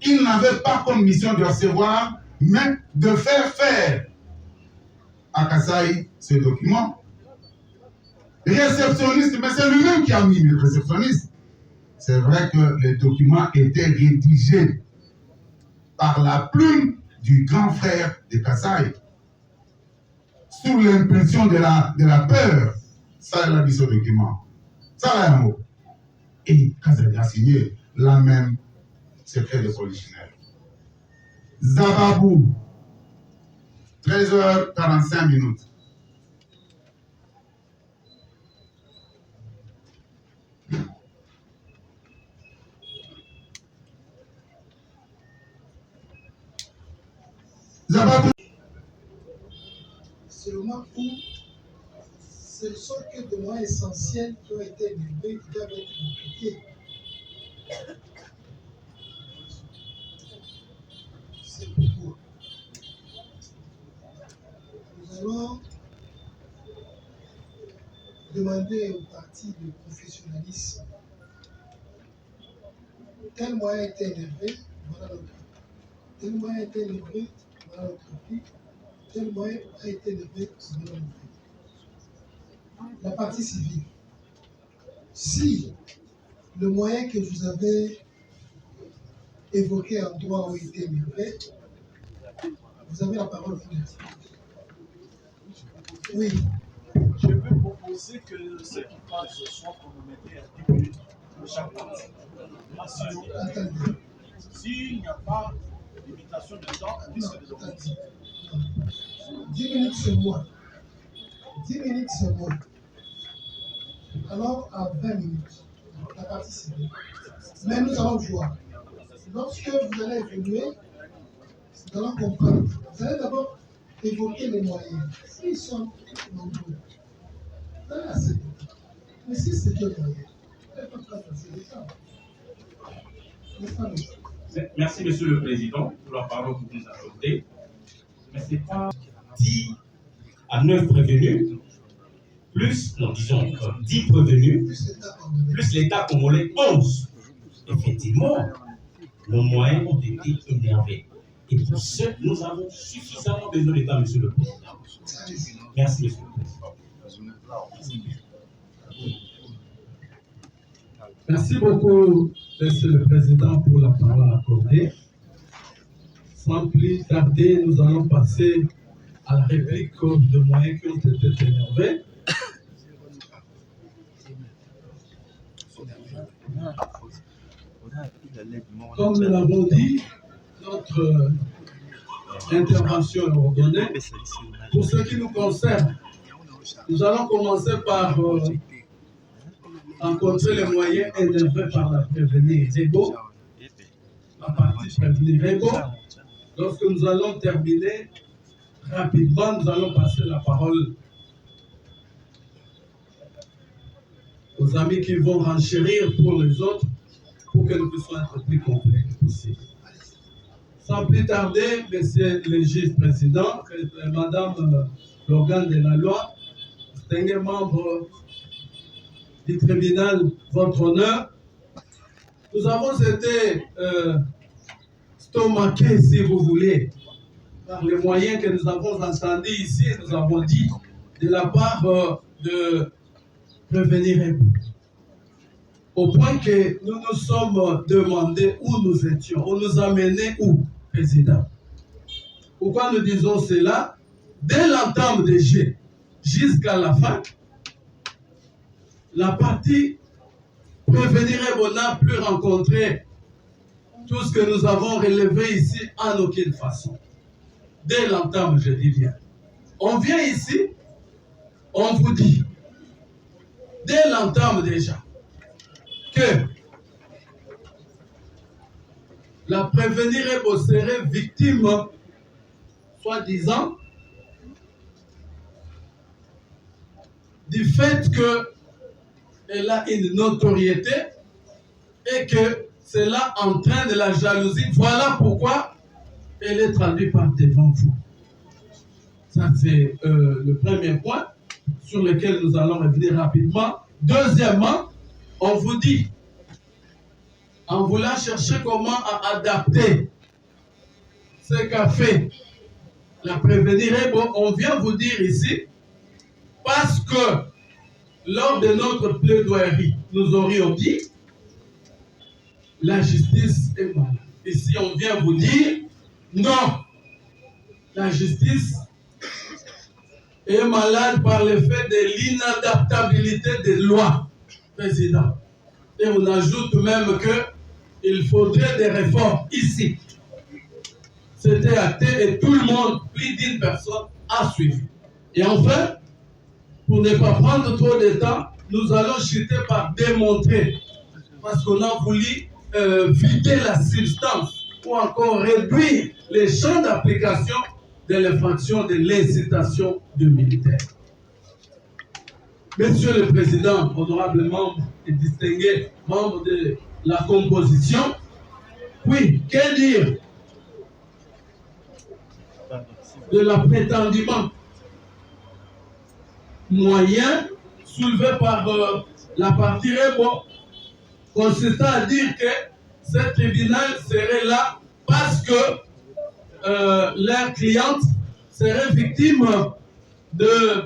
Il n'avait pas comme mission de recevoir, mais de faire à Kassaï ce document. Réceptionniste, mais c'est lui-même qui a mis le réceptionniste. C'est vrai que les documents étaient rédigés par la plume du grand frère de Kassaï, sous l'impulsion de la peur. Ça, il a dit ce document. Ça, là, un mot. Et Kassaï a signé la même secret de polichinelle. Zababou, 13h45. Zababou. C'est le moment où ce sont que des moyens essentiels qui ont été élevés, qui doivent être impliqués. C'est pourquoi nous allons demander au parti de professionnalisme. Tel moyen a été élevé, voilà notre prix. Tel moyen a été élevé, voilà notre prix. Tel moyen a été élevé, voilà notre prix. La partie civile. Si le moyen que vous avez évoqué en droit a été élevé, vous avez la parole. Oui. Je peux proposer que ceux qui parlent ce soir chronométrés à 10 minutes de chaque partie. Attendez. S'il n'y a pas de limitation de temps, puisque les Non, attendez. 10 minutes sur moi. 10 minutes sur moi. Alors, à 20 minutes, la partie civile. Mais nous allons voir. Lorsque vous allez évoluer, nous allons comprendre. Vous allez d'abord évoquer les moyens. S'ils sont nombreux, vous allez accepter. Mais si c'est que moyen, vous n'allez pas passer les temps. N'est-ce pas, monsieur? Merci, Monsieur le Président, pour la parole que vous nous accordez. Mais ce n'est pas 10 à 9 prévenus, plus, non, disons, 10 prévenus, plus l'État congolais 11. Effectivement, nos moyens ont été énervés. Et pour ce, nous avons suffisamment besoin d'État, Monsieur le Président. Merci, Monsieur le Président. Merci beaucoup, Monsieur le Président, pour la parole accordée. Sans plus tarder, nous allons passer à la réplique de moyens qui ont été énervés. Comme nous l'avons dit, notre intervention est ordonnée. Pour ce qui nous concerne, nous allons commencer par rencontrer les moyens énervés par la prévenir Rego, la partie prévenir Rego. Lorsque nous allons terminer rapidement, nous allons passer la parole aux amis qui vont renchérir pour les autres, pour que nous puissions être plus complets que possible. Sans plus tarder, Monsieur le juge président, Madame l'organe de la loi, distingués membres du tribunal, votre honneur, nous avons été stomaqués, si vous voulez, par les moyens que nous avons entendus ici, nous avons dit, de la part de prévenir, au point que nous nous sommes demandé où nous étions, on nous a menés où, président. Pourquoi nous disons cela? Dès l'entame des jeux jusqu'à la fin, la partie prévenir n'a plus rencontré tout ce que nous avons relevé ici en aucune façon. Dès l'entame, je dis bien. On vient ici, on vous dit, dès l'entame déjà, que la prévenir serait victime, soi-disant, du fait qu'elle a une notoriété et que cela entraîne de la jalousie. Voilà pourquoi elle est traduite par devant vous. Ça, c'est le premier point sur lequel nous allons revenir rapidement. Deuxièmement, on vous dit, en voulant chercher comment adapter ce qu'a fait la prévenir, on vient vous dire ici, parce que lors de notre plaidoirie, nous aurions dit, la justice est malade. Ici, on vient vous dire, non, la justice est malade par le fait de l'inadaptabilité des lois, président. Et on ajoute même qu'il faudrait des réformes ici. C'était acté et tout le monde, plus d'une personne, a suivi. Et enfin, pour ne pas prendre trop de temps, nous allons chuter par démontrer, parce qu'on a voulu vider la substance ou encore réduire les champs d'application de l'infraction de l'incitation de militaires. Monsieur le Président, honorable membre et distingué membre de la composition, oui, que dire de la prétendument moyen soulevé par la partie Rebo, consistant à dire que ce tribunal serait là parce que leur cliente serait victime de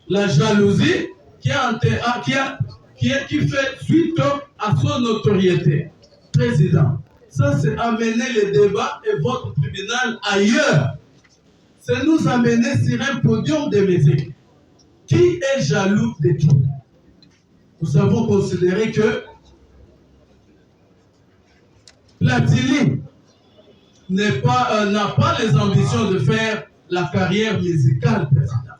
la jalousie qui fait suite à son notoriété. Président, ça c'est amener le débat et votre tribunal ailleurs. C'est nous amener sur un podium de mesures. Qui est jaloux de qui? Nous avons considéré que Platini n'a pas les ambitions de faire la carrière musicale, président.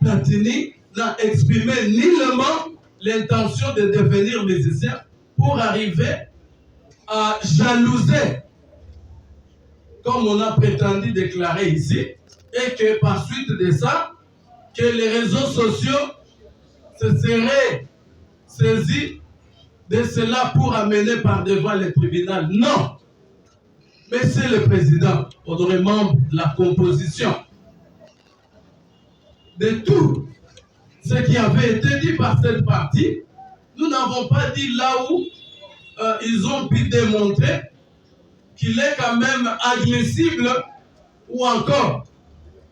Platini n'a exprimé nullement l'intention de devenir musicien pour arriver à jalouser, comme on a prétendu déclarer ici, et que par suite de ça, que les réseaux sociaux se seraient saisis de cela pour amener par devant le tribunal. Non! Monsieur le Président, honoré membre de la composition, de tout ce qui avait été dit par cette partie, nous n'avons pas dit là où ils ont pu démontrer qu'il est quand même admissible ou encore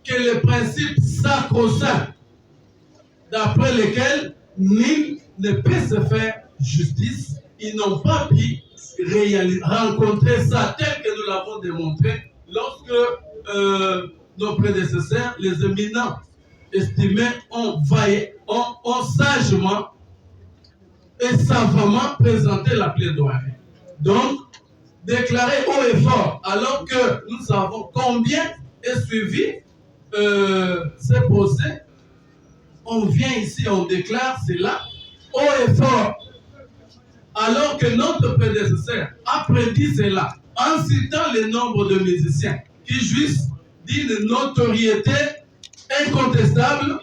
que les principes sacro-saints d'après lesquels nul ne peut se faire justice, ils n'ont pas pu rencontrer ça tel que nous l'avons démontré lorsque nos prédécesseurs, les éminents estimés, ont sagement et savamment présenté la plaidoirie. Donc, déclarer haut et fort, alors que nous savons combien est suivi ces procès. On vient ici, on déclare cela haut et fort, alors que notre prédécesseur a prédit cela en citant le nombre de musiciens qui jouissent d'une notoriété incontestable.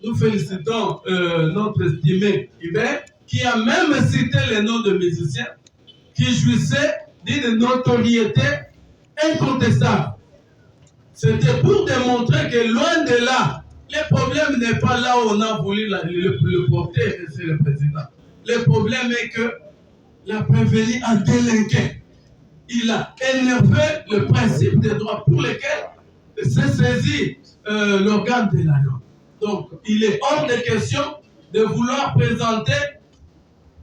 Nous félicitons notre estimé Hubert, qui a même cité les noms de musiciens qui jouissaient d'une notoriété incontestable. C'était pour démontrer que loin de là, le problème n'est pas là où on a voulu le porter, monsieur le président. Le problème est que la prévenue a délinqué. Il a énervé le principe des droits pour lesquels s'est saisi l'organe de la loi. Donc, il est hors de question de vouloir présenter,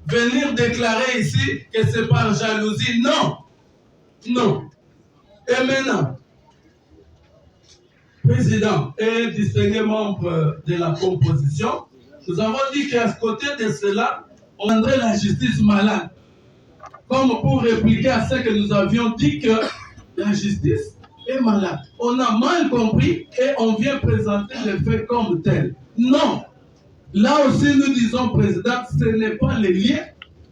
venir déclarer ici que c'est par jalousie. Non, non. Et maintenant, président et distingués membres de la composition, nous avons dit qu'à côté de cela, on rendrait la justice malade. Comme pour répliquer à ce que nous avions dit que la justice est malade. On a mal compris et on vient présenter les faits comme tels. Non. Là aussi, nous disons, président, ce n'est pas le lieu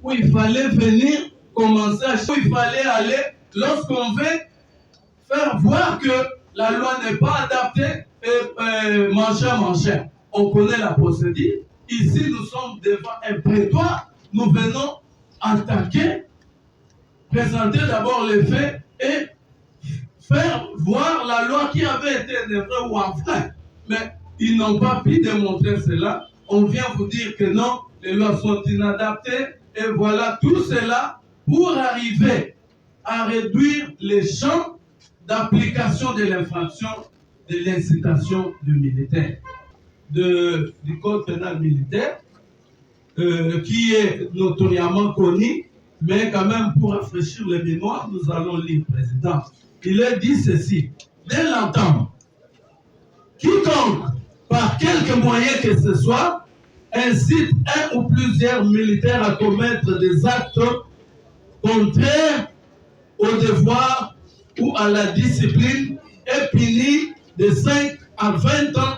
où il fallait venir commencer, où il fallait aller lorsqu'on veut faire voir que la loi n'est pas adaptée et mancher. On connaît la procédure. Ici, nous sommes devant un prétoire. Nous venons attaquer, présenter d'abord les faits et faire voir la loi qui avait été énervée ou enfreinte. Mais ils n'ont pas pu démontrer cela. On vient vous dire que non, les lois sont inadaptées. Et voilà tout cela pour arriver à réduire les champs d'application de l'infraction de l'incitation du militaire, du code pénal militaire, qui est notoriamente connu, mais quand même pour rafraîchir les mémoires, nous allons lire, président. Il est dit ceci, dès l'entendre, quiconque, par quelque moyen que ce soit, incite un ou plusieurs militaires à commettre des actes contraires au devoir ou à la discipline est puni de 5 à 20 ans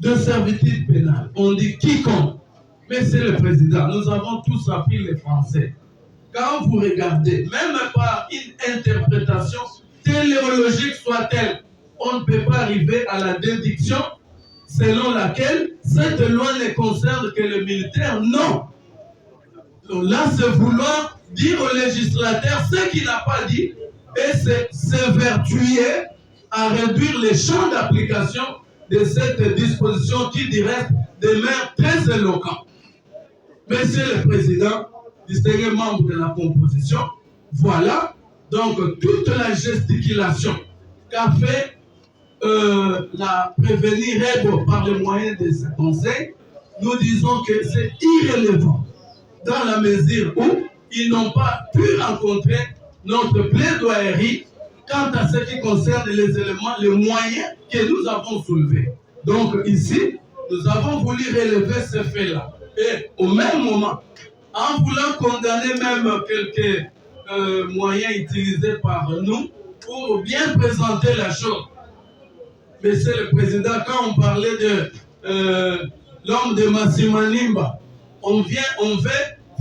de servitude pénale. On dit quiconque. Mais c'est le président. Nous avons tous appris les Français. Quand vous regardez, même par une interprétation téléologique soit-elle, on ne peut pas arriver à la déduction selon laquelle cette loi ne concerne que le militaire. Non. Donc là, c'est vouloir dire au législateur ce qu'il n'a pas dit et s'évertuer à réduire les champs d'application de cette disposition qui dirait demeure très éloquent. Monsieur le Président, distingué membre de la composition, voilà donc toute la gesticulation qu'a fait la prévenue Rebo par le moyen de ce conseil. Nous disons que c'est irrélevant dans la mesure où ils n'ont pas pu rencontrer notre plaidoyerie quant à ce qui concerne les éléments, les moyens que nous avons soulevés. Donc ici, nous avons voulu relever ce fait-là. Et au même moment, en voulant condamner même quelques moyens utilisés par nous pour bien présenter la chose. Monsieur le Président, quand on parlait de l'homme de Massimanimba, on veut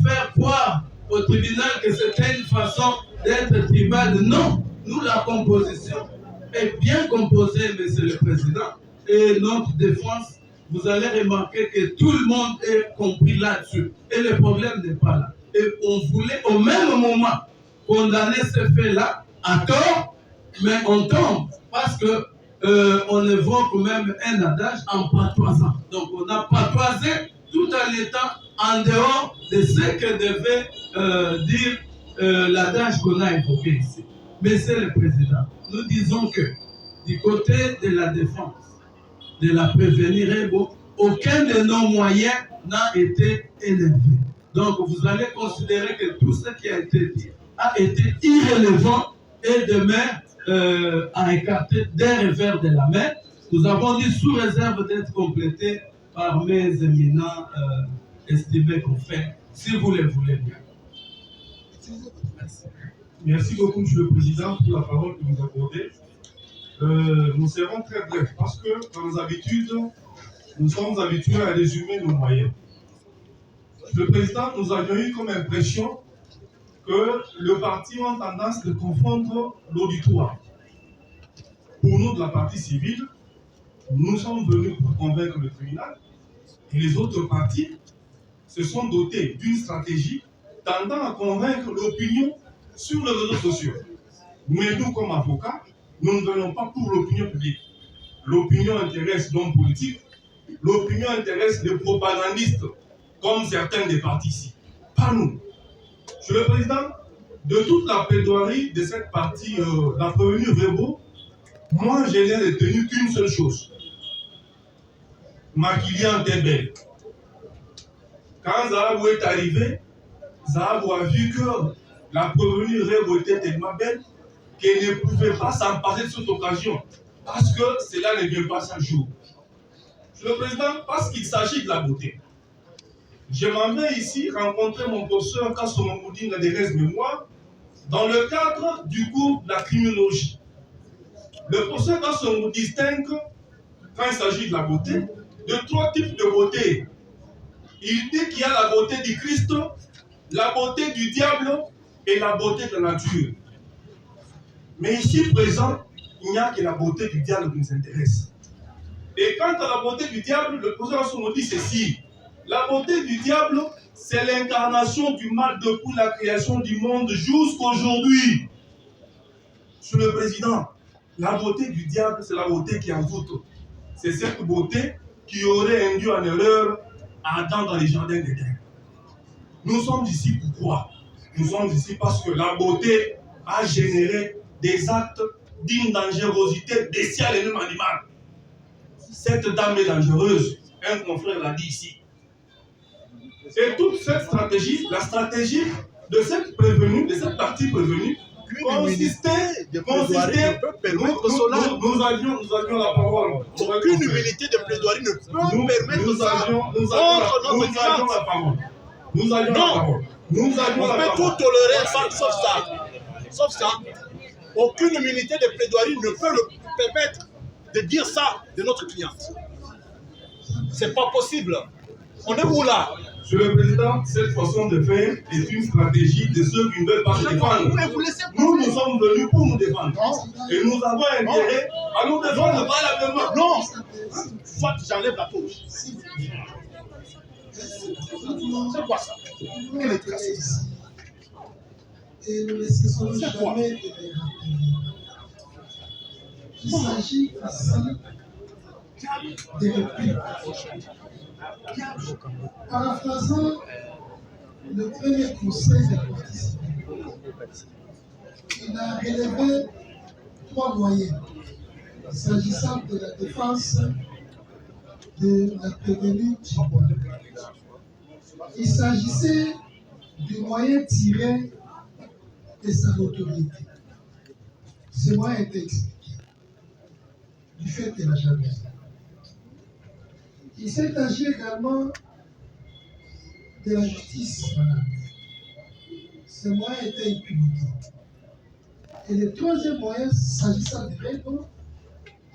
faire croire au tribunal que c'était une façon d'être tribal. Non, nous, la composition est bien composée, Monsieur le Président. Et notre défense, vous allez remarquer que tout le monde est compris là-dessus. Et le problème n'est pas là. Et on voulait au même moment condamner ce fait-là à tort, mais on tombe parce que on évoque même un adage en patoisant. Donc on a patoisé tout en étant en dehors de ce que devait dire l'adage qu'on a évoqué ici. Monsieur le Président, nous disons que du côté de la défense, de la prévenir, aucun de nos moyens n'a été élevé. Donc vous allez considérer que tout ce qui a été dit a été irrélevant et demeure à écarter d'un revers de la main. Nous avons dit sous réserve d'être complété par mes éminents estimés confrères, si vous le voulez bien. Merci. Merci beaucoup, Monsieur le Président, pour la parole que vous accordez. Nous serons très brefs parce que, dans nos habitudes, nous sommes habitués à résumer nos moyens. Monsieur le Président, nous avions eu comme impression que le parti a tendance de confondre l'auditoire. Pour nous, de la partie civile, nous sommes venus pour convaincre le tribunal et les autres partis se sont dotés d'une stratégie tendant à convaincre l'opinion sur les réseaux sociaux. Mais nous, comme avocats, nous ne venons pas pour l'opinion publique. L'opinion intéresse l'homme politique, l'opinion intéresse les propagandistes, comme certains des partis ici. Pas nous. Monsieur le Président, de toute la plaidoirie de cette partie, la prévenue Vébo, moi, je n'ai retenu qu'une seule chose. Ma cliente est belle. Quand Zahabou est arrivé, Zahabou a vu que la prévenue Vébo était tellement belle qu'elle ne pouvait pas s'emparer de cette occasion. Parce que cela ne vient pas chaque jour. Monsieur le Président, parce qu'il s'agit de la beauté. Je m'en vais ici rencontrer mon professeur Kassomamoudine Adérès Mémoire dans le cadre du cours de la criminologie. Le professeur Kassomamoudine distingue, quand il s'agit de la beauté, de 3 types de beauté. Il dit qu'il y a la beauté du Christ, la beauté du diable et la beauté de la nature. Mais ici présent, il n'y a que la beauté du diable qui nous intéresse. Et quant à la beauté du diable, le professeur Kassomamoudine dit ceci. La beauté du diable, c'est l'incarnation du mal depuis la création du monde jusqu'aujourd'hui. Monsieur le Président, la beauté du diable, c'est la beauté qui envoûte. C'est cette beauté qui aurait induit en erreur Adam dans les jardins d'Éden. Nous sommes ici pourquoi? Nous sommes ici parce que la beauté a généré des actes d'une dangerosité bestiale et même animale. Cette dame est dangereuse. Un confrère l'a dit ici. Et toute cette stratégie, la stratégie de cette prévenue, de cette partie prévenue, consistait, nous avions la parole. Aucune humilité de plaidoirie ne peut permettre ça contre notre client. Nous avions la parole. On peut tout tolérer, sauf ça. Aucune humilité de plaidoirie ne peut le permettre de dire ça de notre cliente. C'est pas possible. On est où là? Monsieur le Président, cette façon de faire est une stratégie de ceux qui ne veulent pas se défendre. Nous sommes venus pour nous défendre. Et nous avons intérêt à nous défendre valablement. Non. Soit j'enlève la touche. C'est quoi ça? Quelle est ici? Et nous ne cessons jamais de les rappeler. Il s'agit ici de répliques. Paraphrasant le premier conseil de partie civile, il a relevé 3 moyens s'agissant de la défense de la prévenue Thibault. Il s'agissait du moyen tiré de sa notoriété. Ce moyen était expliqué du fait de la jalousie. Il s'est agi également de la justice malade. Ce moyen était impunité. Et le 3e moyen, s'agissant des règles,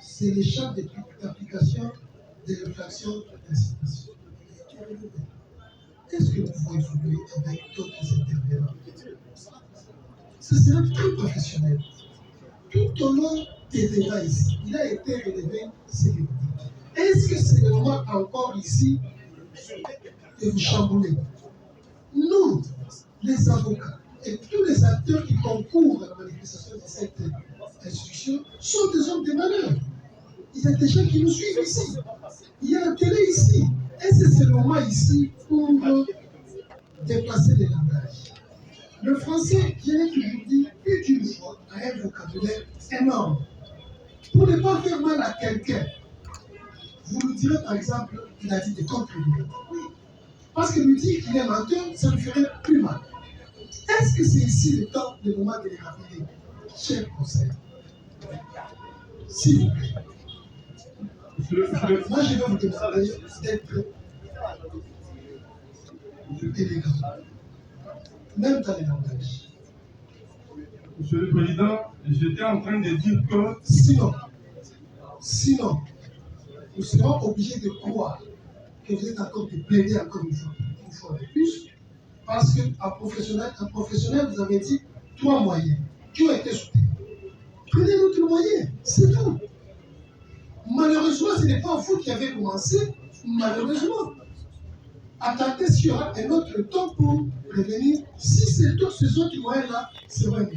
c'est les champs d'application des réfractions d'incitation. Est-ce que nous pouvons évoluer avec d'autres intervenants? Ce sera très professionnel. Tout au long des débats ici, il a été relevé ces répliques. Est-ce que c'est le moment encore ici de vous chambouler? Nous, les avocats et tous les acteurs qui concourent à la manifestation de cette institution sont des hommes de malheur. Il y a des gens qui nous suivent ici. Il y a un télé ici. Est-ce que c'est le moment ici pour déplacer les langages? Le français, je l'ai toujours dit, utilise un vocabulaire énorme. Pour ne pas faire mal à quelqu'un, vous nous direz par exemple, il a dit des contre-vérités. Oui. Parce que nous dire qu'il est menteur, ça lui ferait plus mal. Est-ce que c'est ici le temps, le moment de les rappeler? Cher conseil, s'il vous plaît. Moi, je vais vous demander d'être élégant, même dans les langages. Monsieur le Président, j'étais en train de dire que... Sinon, nous serons obligés de croire que vous êtes encore de plaider encore une fois de plus, parce qu'un professionnel, vous avez dit 3 moyens qui ont été soutenus. Prenez l'autre moyen, c'est tout. Malheureusement, ce n'est pas vous qui avez commencé, malheureusement. Attendez s'il y aura un autre temps pour prévenir si c'est tous ces autres moyens-là, c'est vrai.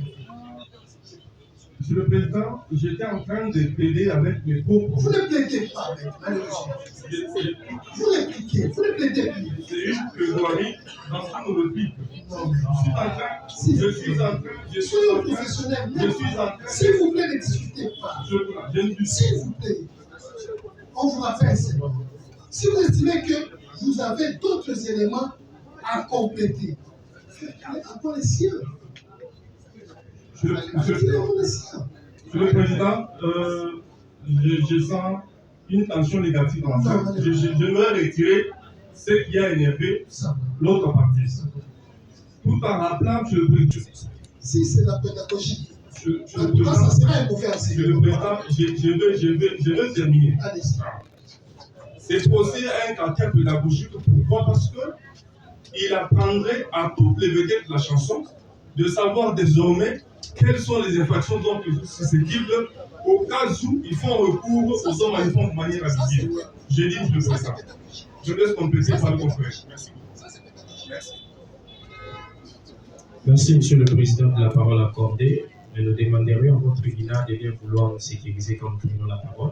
Monsieur le Président, j'étais en train de plaider avec mes propres... Vous ne plaidez pas avec, malheureusement. Vous ne plaidez plus. C'est une plaidoirie dans tout le pic. Non, je suis en train... S'il vous plaît, ne discutez pas. S'il vous plaît, on vous rappelle seulement. Si vous estimez que vous avez d'autres éléments à compléter, faites encore les siens. Monsieur le Président, je sens une tension négative dans la tête. J'aimerais retirer ce qui a énervé l'autre partie. Tout en rappelant, Monsieur le Président. Si c'est la pédagogie, Monsieur le Président, je veux terminer. C'est poser un caractère pédagogique. Pourquoi? Parce qu'il apprendrait à toutes les vedettes de la chanson de savoir désormais quelles sont les infractions dont ils sont susceptibles au cas où ils font recours aux hommes manifestants de manière abusive. Je dis, Monsieur le Président. Je laisse compléter par le confrère. Merci. Merci, Monsieur le Président, de la parole accordée. Mais nous demanderions à votre tribunal de bien vouloir nous sécuriser quand nous prenons la parole.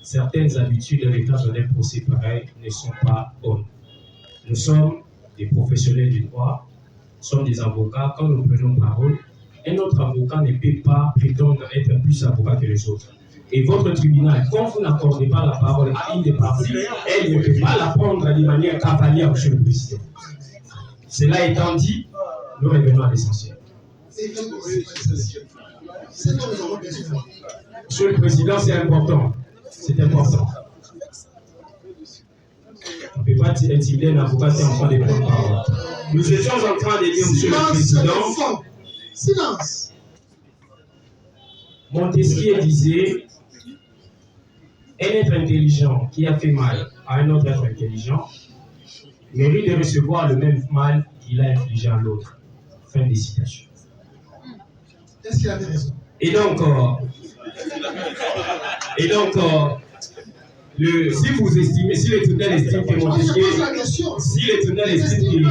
Certaines habitudes de l'État dans un procès pareil ne sont pas bonnes. Nous sommes des professionnels du droit, nous sommes des avocats. Quand nous prenons parole, un autre avocat ne peut pas prétendre être plus avocat que les autres. Et votre tribunal, quand vous n'accordez pas la parole à une des parties, elle ne peut pas la prendre de manière cavalière, Monsieur le Président. Cela étant dit, nous revenons à l'essentiel. Monsieur le Président, c'est important. C'est important. On ne peut pas intimider un avocat qui est en train de prendre parole. Nous étions en train de dire, Monsieur le Président, silence. Montesquieu disait, un être intelligent qui a fait mal à un autre être intelligent mérite de recevoir le même mal qu'il a infligé à l'autre. Fin des citations. Est-ce qu'il avait raison? Et donc, si vous estimez, si le tribunal estime que Montesquieu, si le tribunal estime que,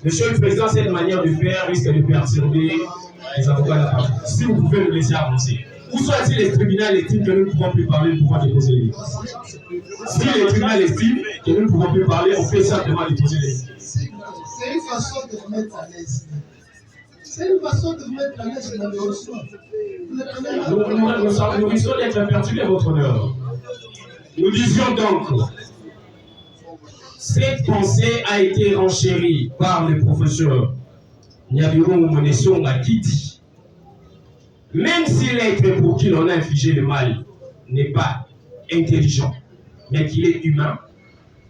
Monsieur le Président, cette manière de faire risque de perturber les avocats de la partie. Si vous pouvez nous laisser avancer. Ou soit si le tribunal estime que nous ne pouvons plus parler, nous pouvons déposer les livres. Si le tribunal estime que nous ne pouvons plus parler, on peut simplement déposer les livres. C'est une façon de vous mettre à l'aise. C'est une façon de vous mettre à l'aise, malheureusement. Nous risquons d'être perturbés, votre honneur. Nous disions donc, cette pensée a été renchérie par le professeur Nyabiro Moumonesonga qui dit, même si l'être pour qui l'on a infligé le mal n'est pas intelligent, mais qu'il est humain,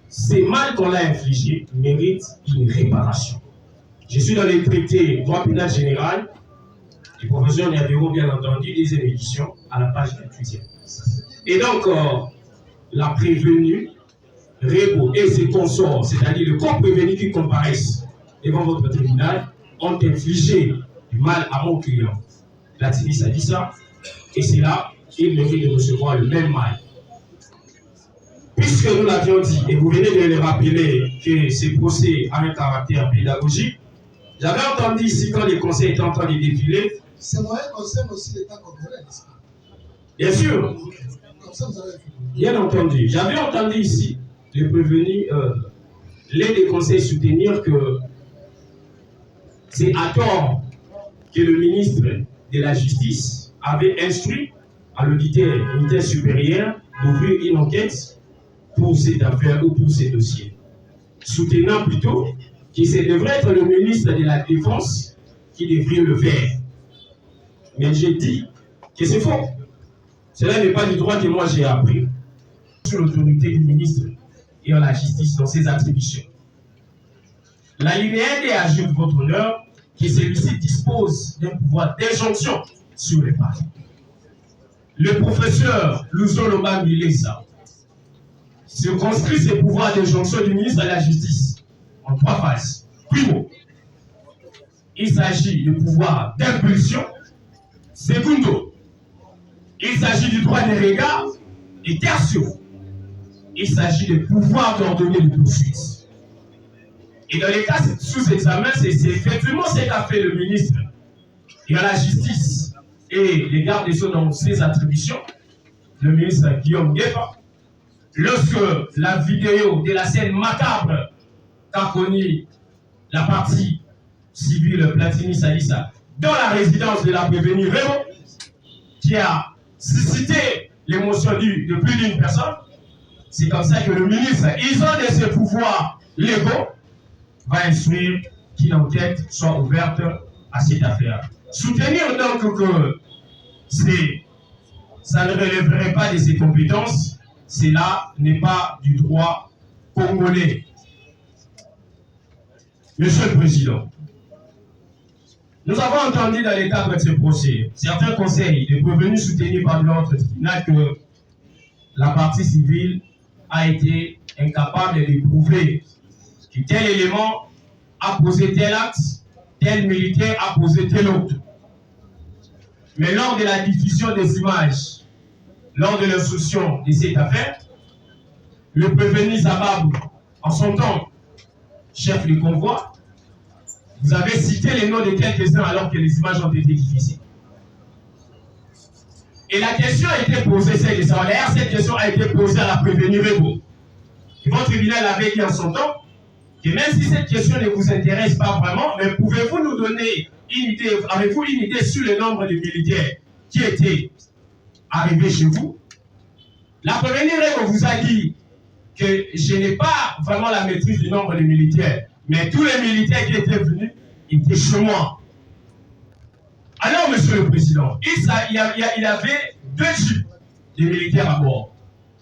ce mal qu'on l'a infligé mérite une réparation. Je suis dans les traités droit pénal général du professeur Nyabiro, bien entendu, deuxième édition, à la page 28e. Et donc, la prévenue, Rébo et ses consorts, c'est-à-dire le corps prévenu qui comparaissent devant votre tribunal, ont infligé du mal à mon client. L'activiste a dit ça, et c'est là qu'il mérite de recevoir le même mal. Puisque nous l'avions dit, et vous venez de le rappeler, que ce procès a un caractère pédagogique, j'avais entendu ici, quand les conseils étaient en train de défiler. C'est moyen concerne aussi l'État congolais, n'est-ce pas? Bien sûr. Comme ça, vous avez vu. Bien entendu. J'avais entendu ici, le prévenu, l'un des conseils soutenir que c'est à tort que le ministre de la Justice avait instruit à l'auditeur militaire supérieur d'ouvrir une enquête pour cette affaire ou pour ces dossiers. Soutenant plutôt que ce devrait être le ministre de la Défense qui devrait le faire. Mais j'ai dit que c'est faux. Cela n'est pas du droit que moi j'ai appris sur l'autorité du ministre et en la justice dans ses attributions. La linéaire ajoute votre honneur que celui-ci dispose d'un pouvoir d'injonction sur les partis. Le professeur Luzolo Milesa circonscrit ses pouvoirs d'injonction du ministre de la Justice en 3 phases. Primo, il s'agit du pouvoir d'impulsion. Secundo, il s'agit du droit des regards. Et tertio, il s'agit du pouvoir d'ordonner les poursuites. Et dans les cas sous examen, c'est effectivement ce qu'a fait le ministre de la Justice et les gardes des Sceaux dans ses attributions, le ministre Guillaume Guépa, lorsque la vidéo de la scène macabre qu'a connue la partie civile Platini Salissa dans la résidence de la prévenue Rémo, qui a suscité l'émotion de plus d'une personne, c'est comme ça que le ministre, isant de ses pouvoirs légaux, va instruire qu'une enquête soit ouverte à cette affaire. Soutenir donc que ça ne relèverait pas de ses compétences, cela n'est pas du droit congolais. Monsieur le Président, nous avons entendu dans le cadre de ce procès certains conseils de prévenus soutenus par notre tribunal que la partie civile a été incapable de prouver que tel élément a posé tel acte, tel militaire a posé tel autre. Mais lors de la diffusion des images, lors de l'instruction de cette affaire, le prévenu Zababou, en son temps chef du convoi, vous avez cité les noms de quelques-uns alors que les images ont été diffusées. Et la question a été posée, celle de savoir. D'ailleurs, cette question a été posée à la prévenue Rebo. Et votre tribunal avait dit en son temps que même si cette question ne vous intéresse pas vraiment, mais pouvez-vous nous donner une idée, avez-vous une idée sur le nombre de militaires qui étaient arrivés chez vous? La prévenue Rebo vous a dit que je n'ai pas vraiment la maîtrise du nombre de militaires, mais tous les militaires qui étaient venus étaient chez moi. Alors, Monsieur le Président, il avait 2 jeeps de militaires à bord.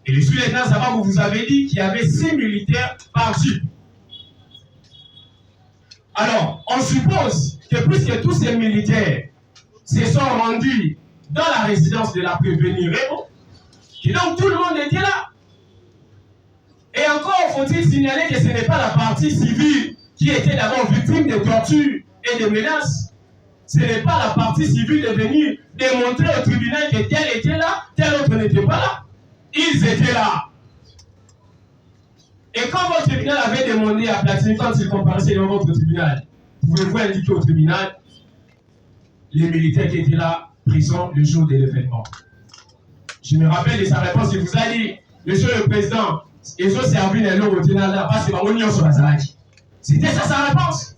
Et le sous-lieutenant Zababou vous avez dit qu'il y avait 6 militaires par jeep. Alors, on suppose que puisque tous ces militaires se sont rendus dans la résidence de la prévenue Rebo, que donc tout le monde était là. Et encore faut-il signaler que ce n'est pas la partie civile qui était d'abord victime de tortures et de menaces. Ce n'est pas la partie civile de venir démontrer au tribunal que tel était là, tel autre n'était pas là. Ils étaient là. Et quand votre tribunal avait demandé à Platini, quand il comparaissait dans votre tribunal, pouvez-vous indiquer au tribunal les militaires qui étaient là, présents le jour de l'événement? Je me rappelle de sa réponse, il vous a dit, Monsieur le Président, ils ont servi les lots au tribunal là, parce que l'Union sur la Zalaki. C'était ça sa réponse.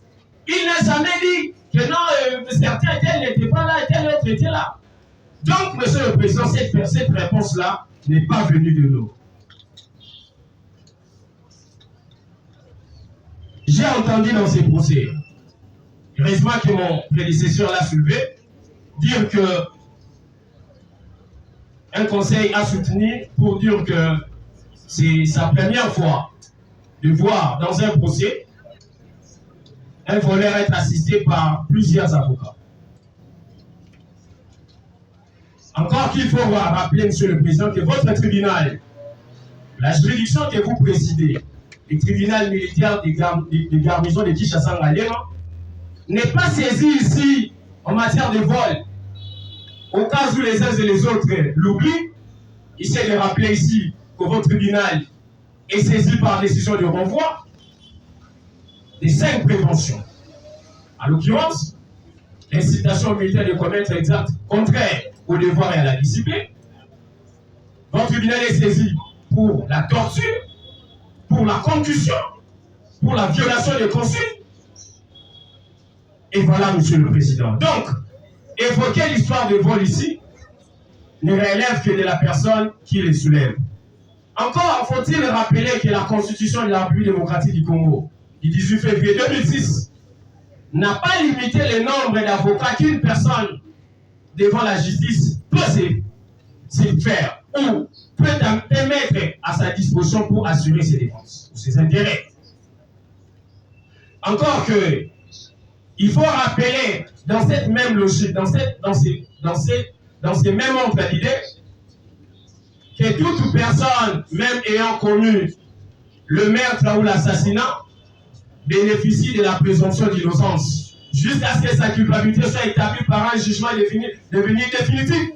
Il n'a jamais dit que non, certains tels n'étaient pas là, tel autre était là. Donc, Monsieur le Président, cette réponse-là n'est pas venue de nous. J'ai entendu dans ces procès, heureusement que mon prédécesseur l'a soulevé, dire que un conseil a soutenu pour dire que c'est sa première fois de voir dans un procès un voleur être assisté par plusieurs avocats. Encore qu'il faut rappeler, Monsieur le Président, que votre tribunal, la juridiction que vous présidez, le tribunal militaire de garnison de Kinshasa-Ngaliema, n'est pas saisi ici en matière de vol. Au cas où les uns et les autres l'oublient, j'essaie de rappeler ici que votre tribunal est saisi par décision de renvoi des 5 préventions. En l'occurrence, l'incitation militaire de commettre des actes contraires au devoir et à la discipline. Votre tribunal est saisi pour la torture, pour la concussion, pour la violation des consignes. Et voilà, Monsieur le Président. Donc, évoquer l'histoire de vol ici ne relève que de la personne qui les soulève. Encore faut-il rappeler que la Constitution de la République démocratique du Congo, du 18 février 2006, n'a pas limité le nombre d'avocats qu'une personne devant la justice peut se faire ou peut mettre à sa disposition pour assurer ses défenses ou ses intérêts. Encore que Il faut rappeler, dans cette même logique, dans ces mêmes ordres d'idées, que toute personne, même ayant commis le meurtre ou l'assassinat, bénéficie de la présomption d'innocence, jusqu'à ce que sa culpabilité soit établie par un jugement devenu définitif.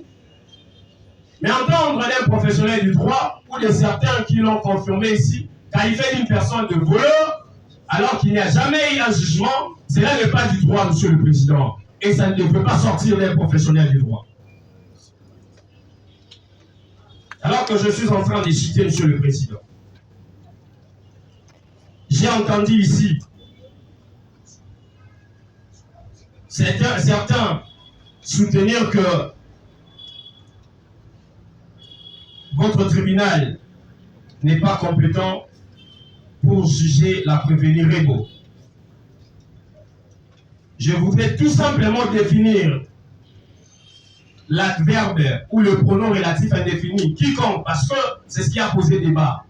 Mais entendre d'un professionnel du droit ou de certains qui l'ont confirmé ici, qualifier d'une personne de voleur, alors qu'il n'y a jamais eu un jugement, cela n'est pas du droit, Monsieur le Président. Et ça ne peut pas sortir d'un professionnel du droit. Alors que je suis en train de citer, Monsieur le Président, j'ai entendu ici certains soutenir que votre tribunal n'est pas compétent pour juger la prévenue Rebo. Je voudrais tout simplement définir l'adverbe ou le pronom relatif indéfini, quiconque, parce que c'est ce qui a posé débat.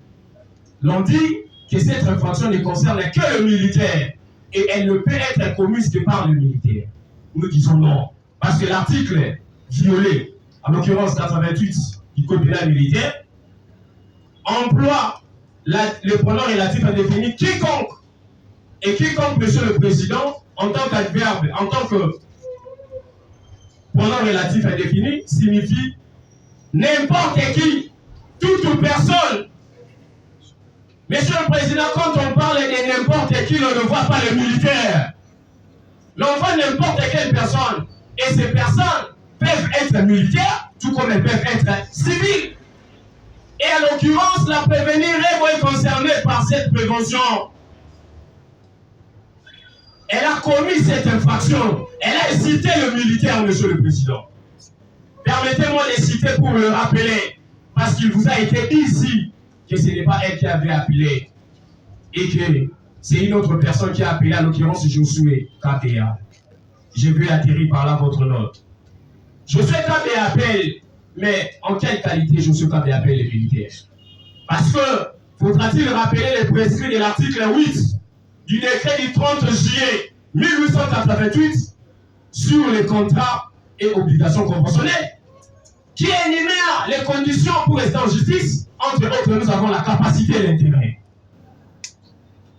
L'on dit que cette infraction ne concerne que le militaire et elle ne peut être commise que par le militaire. Nous disons non, parce que l'article violé, en l'occurrence 88 du code pénal militaire, emploie le pronom relatif indéfini quiconque. Et quiconque, Monsieur le Président, en tant qu'adverbe, en tant que pronom relatif indéfini, signifie n'importe qui, toute personne. Monsieur le Président, quand on parle de n'importe qui, on ne voit pas le militaire. L'on voit n'importe quelle personne. Et ces personnes peuvent être militaires, tout comme elles peuvent être civiles. Et en l'occurrence, la prévenue Rebo est concernée par cette prévention. Elle a commis cette infraction. Elle a cité le militaire, Monsieur le Président. Permettez-moi de citer pour le rappeler, parce qu'il vous a été dit ici que ce n'est pas elle qui avait appelé, et que c'est une autre personne qui a appelé, en l'occurrence Josué KBA. J'ai vu atterrir par là votre note. Josué KBA appelle, mais en quelle qualité Josué KBA appelle les militaires? Parce que, faudra-t-il rappeler les prescrits de l'article 8 du décret du 30 juillet 1888 sur les contrats et obligations conventionnelles, qui énumère les conditions pour rester en justice. Entre autres, nous avons la capacité et l'intérêt.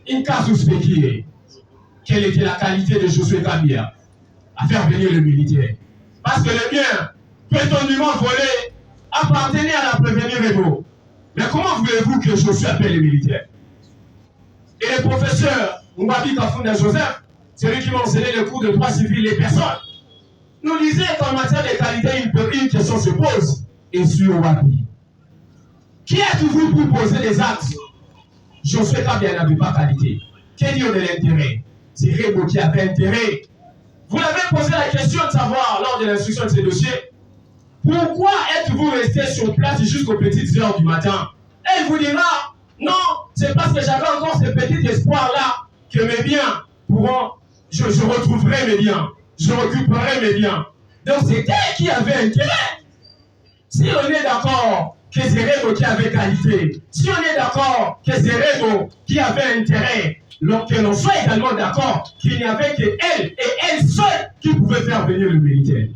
In casus specie, quelle était la qualité de Josué KBA à faire venir le militaire? Parce que le bien, prétendument volé, appartenait à la prévenue Rebo. Mais comment voulez-vous que Josué appelle les militaires? Et le professeur Mwabi Kafunda Joseph, celui qui m'a enseigné le cours de droit civil et personnes, nous disait qu'en matière de qualité, une question se pose. Et sur Wabi, qui êtes-vous pour poser des actes? Josué KBA n'avait pas qualité. Que dire de l'intérêt? C'est Rebo qui avait intérêt. Vous l'avez posé la question de savoir, lors de l'instruction de ces dossiers, pourquoi êtes-vous resté sur place jusqu'aux petites heures du matin? Elle vous dira, non, c'est parce que j'avais encore ce petit espoir-là que mes biens pourront, je retrouverai mes biens, je récupérerai mes biens. Donc c'est elle qui avait intérêt. Si on est d'accord que c'est Rebo qui avait qualité, si on est d'accord que c'est Rebo qui avait intérêt, que l'on soit également d'accord qu'il n'y avait qu'elle et elle seule qui pouvait faire venir le militaire.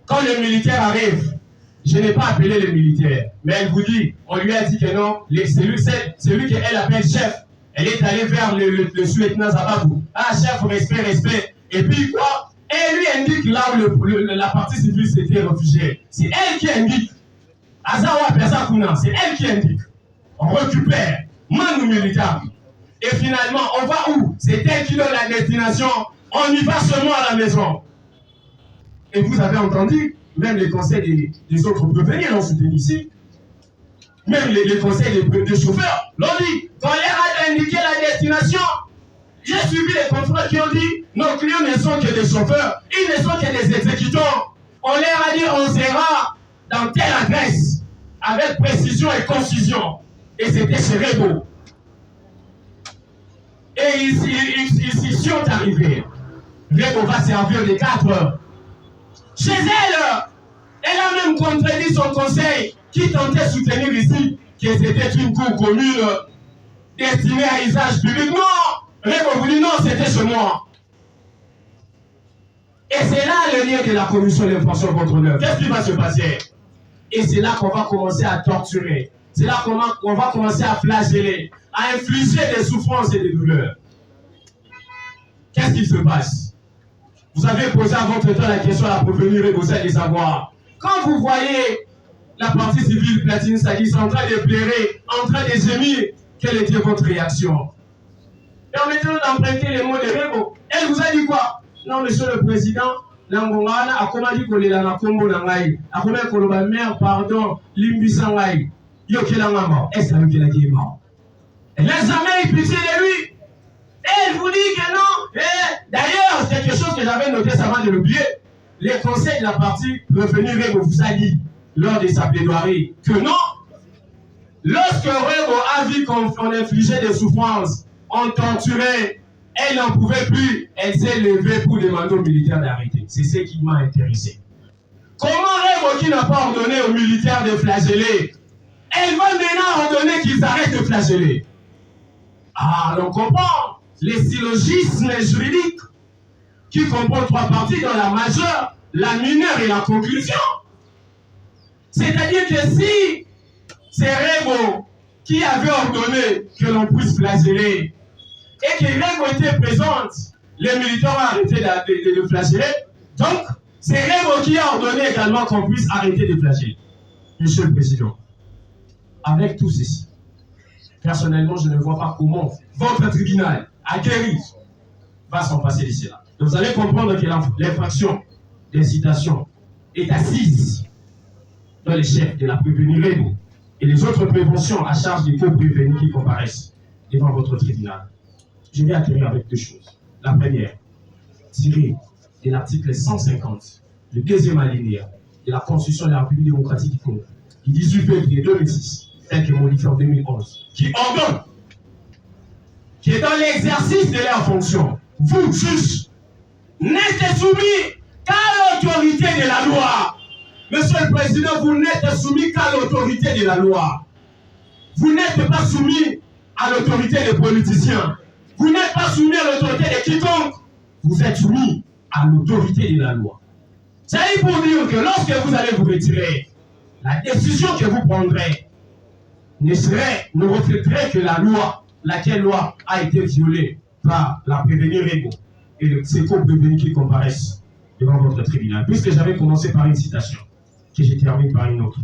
Quand le militaire arrive, je n'ai pas appelé le militaire, mais elle vous dit, on lui a dit que non, celui qu'elle appelle chef, elle est allée vers le sous-lieutenant Zababou. Ah, chef, respect, respect. Et puis quoi? Elle lui indique là où la partie civile s'était réfugiée. C'est elle qui indique. Azawa Pesakuna, c'est elle qui indique. On récupère. Manu militaire. Et finalement, on va où? C'est elle qui donne la destination. On y va seulement à la maison. Et vous avez entendu, même les conseils des autres prévenus l'ont soutenu ici. Même les conseils des chauffeurs l'ont dit. Quand l'air a indiqué la destination, j'ai suivi les contrôles qui ont dit nos clients ne sont que des chauffeurs, ils ne sont que des exécutants. On leur a dit on sera dans telle adresse, avec précision et concision. Et c'était chez Rebo. Et ils sont arrivés. Rebo va servir les 4 heures. Chez elle a même contredit son conseil qui tentait de soutenir ici que c'était une cour commune destinée à usage public. Non! Rego vous dit non, c'était chez moi. Et c'est là le lien de la commission de l'infraction contre l'œuvre. Qu'est-ce qui va se passer? Et c'est là qu'on va commencer à torturer. C'est là qu'on va commencer à flageller, à infliger des souffrances et des douleurs. Qu'est-ce qui se passe? Vous avez posé à votre temps la question à revenir et vous allez savoir. Quand vous voyez la partie civile Platini Sagis en train de pleurer, en train de gémir, quelle était votre réaction? Permettez-nous d'emprunter les mots de Rego. Elle vous a dit quoi? Non, monsieur le président, Langongana a comment dit qu'on est dans la combo Nangaï. A comment qu'on va mère, pardon, Limbisangaï. Yo qui l'a mort. Est-ce qu'il a dit mort? Elle n'a jamais eu pitié de lui. Et elle vous dit que non. D'ailleurs, c'est quelque chose que j'avais noté avant de l'oublier. Les conseils de la partie revenus Rego vous a dit lors de sa plaidoirie que non. Lorsque Rego a vu qu'on infligeait des souffrances, on torturait, elle n'en pouvait plus, elle s'est levée pour demander aux militaires d'arrêter. C'est ce qui m'a intéressé. Comment Rego qui n'a pas ordonné aux militaires de flageller, elle va maintenant ordonner qu'ils arrêtent de flageller? Ah, on comprend les syllogismes juridiques qui composent trois parties dans la majeure, la mineure et la conclusion. C'est-à-dire que si c'est Rego qui avait ordonné que l'on puisse flageller et que Rego était présente, les militaires ont arrêté de flageller. Donc, c'est Rego qui a ordonné également qu'on puisse arrêter de flageller. Monsieur le Président, avec tout ceci, personnellement, je ne vois pas comment votre tribunal aguerri va s'en passer d'ici là. Donc, vous allez comprendre que l'infraction d'incitation est assise dans les chefs de la prévenue Rego et les autres préventions à charge des co-prévenus qui comparaissent devant votre tribunal. Je vais acquérir avec deux choses. La première, tirée de l'article 150, le deuxième alinéa de la Constitution de la République démocratique du Congo, du 18 février 2006, tel que modifié en 2011, qui ordonne, qui est dans l'exercice de leur fonction, vous, juges, n'êtes soumis qu'à l'autorité de la loi. Monsieur le Président, vous n'êtes soumis qu'à l'autorité de la loi. Vous n'êtes pas soumis à l'autorité des politiciens. Vous n'êtes pas soumis à l'autorité de quiconque. Vous êtes soumis à l'autorité de la loi. C'est pour dire que lorsque vous allez vous retirer, la décision que vous prendrez ne reflèterait que la loi, laquelle loi a été violée par la prévenue Rego et ses co-prévenus qui comparaissent devant votre tribunal. Puisque j'avais commencé par une citation, que je termine par une autre.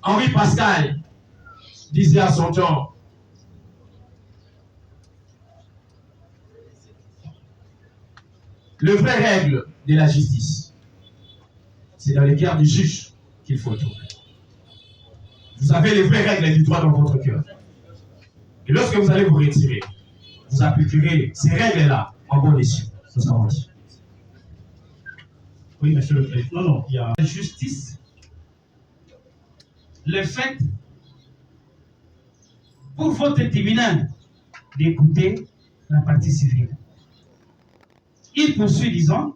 Henri Pascal disait à son temps, le vrai règle de la justice, c'est dans les cœurs du juge qu'il faut trouver. Vous avez les vraies règles du droit dans votre cœur. Et lorsque vous allez vous retirer, vous appliquerez ces règles-là en bon escient. Nous avons dit. Oui, monsieur le président. Non, il y a la justice. Le fait pour votre tribunal d'écouter la partie civile. Il poursuit, disons,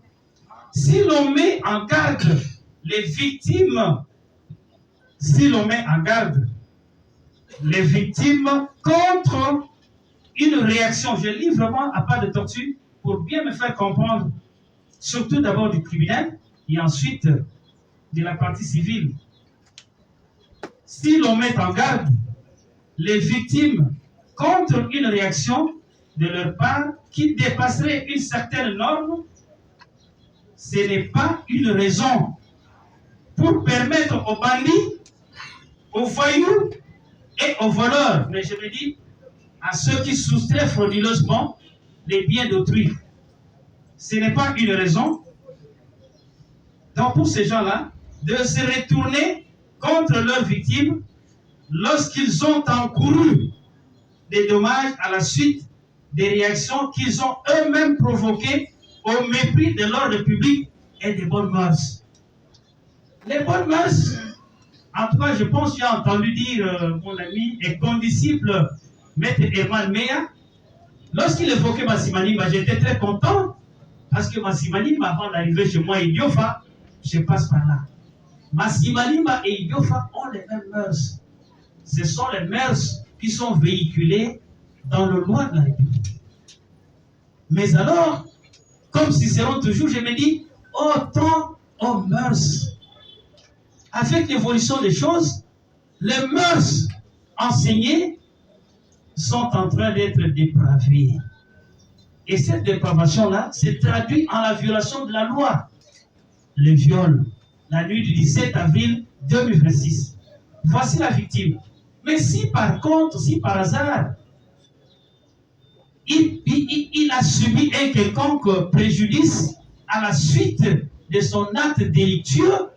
si l'on met en garde les victimes, contre une réaction, je lis vraiment à pas de torture pour bien me faire comprendre, surtout d'abord du criminel et ensuite de la partie civile. Si l'on met en garde les victimes contre une réaction de leur part qui dépasserait une certaine norme, ce n'est pas une raison pour permettre aux bandits, aux voyous et aux voleurs, mais je me dis à ceux qui soustraient frauduleusement les biens d'autrui. Ce n'est pas une raison, donc pour ces gens-là, de se retourner contre leurs victimes lorsqu'ils ont encouru des dommages à la suite des réactions qu'ils ont eux-mêmes provoquées au mépris de l'ordre public et des bonnes mœurs. Les bonnes mœurs, en tout cas, je pense que j'ai entendu dire, mon ami et condisciple, Maître Herman Meya, lorsqu'il évoquait Massimanimba, j'étais très content, parce que Massimanimba, avant d'arriver chez moi, Idiofa, je passe par là. Massimanimba et Idiofa ont les mêmes mœurs. Ce sont les mœurs qui sont véhiculées dans le loi de la République. Mais alors, comme Cicéron toujours, je me dis, oh temps, oh mœurs. Avec l'évolution des choses, les mœurs enseignées sont en train d'être dépravées. Et cette dépravation-là se traduit en la violation de la loi. Le viol, la nuit du 17 avril 2026. Voici la victime. Mais si par contre, si par hasard, il a subi un quelconque préjudice à la suite de son acte délictueux,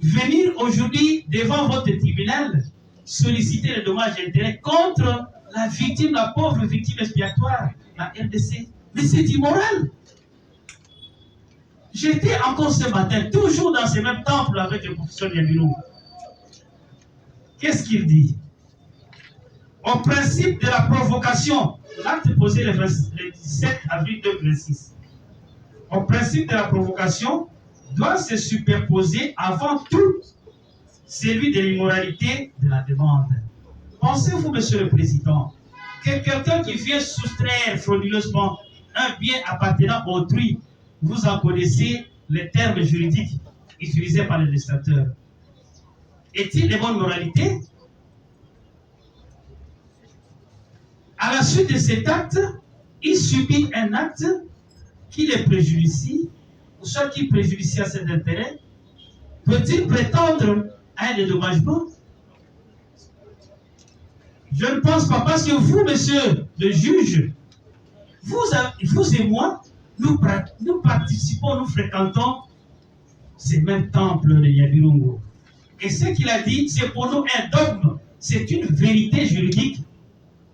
venir aujourd'hui devant votre tribunal solliciter les dommages et intérêts contre la victime, la pauvre victime expiatoire, la RDC. Mais c'est immoral. J'étais encore ce matin, toujours dans ce même temple avec le professeur Yabirou. Qu'est-ce qu'il dit? Au principe de la provocation, l'acte posé le 17 avril 2026. Au principe de la provocation doit se superposer avant tout celui de l'immoralité de la demande. Pensez-vous, Monsieur le Président, que quelqu'un qui vient soustraire frauduleusement un bien appartenant à autrui, vous en connaissez les termes juridiques utilisés par les législateurs, est-il de bonne moralité? À la suite de cet acte, il subit un acte qui le préjudicie, ou soit qui préjudicie à ses intérêts. Peut-il prétendre à un dédommagement? Je ne pense pas, parce que vous, monsieur le juge, vous et moi, nous participons, nous fréquentons ces mêmes temples de Yabirungo. Et ce qu'il a dit, c'est pour nous un dogme, c'est une vérité juridique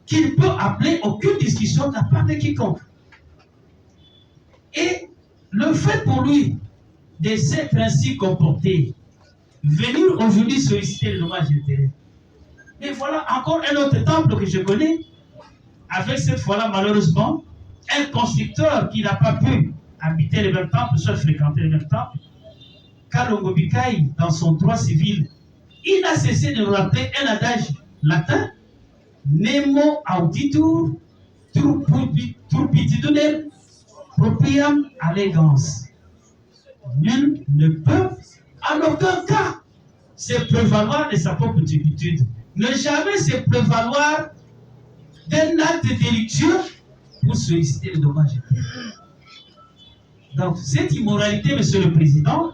qui ne peut appeler aucune discussion de la part de quiconque. Et le fait pour lui de s'être ainsi comporté, venir aujourd'hui solliciter le dommage d'intérêt. Mais voilà encore un autre temple que je connais, avec cette fois-là, malheureusement, un constructeur qui n'a pas pu habiter le même temple, soit fréquenter le même temple, Kalongo Bikai, dans son droit civil, il n'a cessé de nous rappeler un adage latin, Nemo auditur turpitudinem propriam allegans. Nul ne peut en aucun cas se prévaloir de sa propre turpitude. Ne jamais se prévaloir d'un acte délictueux pour solliciter le dommage. Donc, cette immoralité, Monsieur le Président,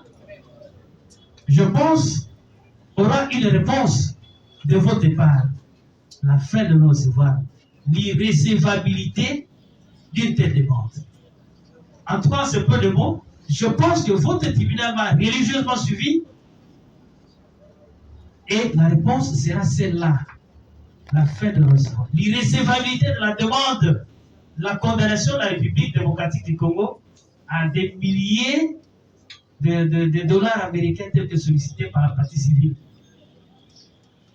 je pense, aura une réponse de votre part. La fin de nos devoirs, l'irrécevabilité d'une telle demande. En tout cas, ce peu de mots, je pense que votre tribunal va religieusement suivi et la réponse sera celle-là. La fin de nos devoirs. L'irrécevabilité de la demande, la condamnation de la République démocratique du Congo à des milliers de dollars américains tels que sollicités par la partie civile.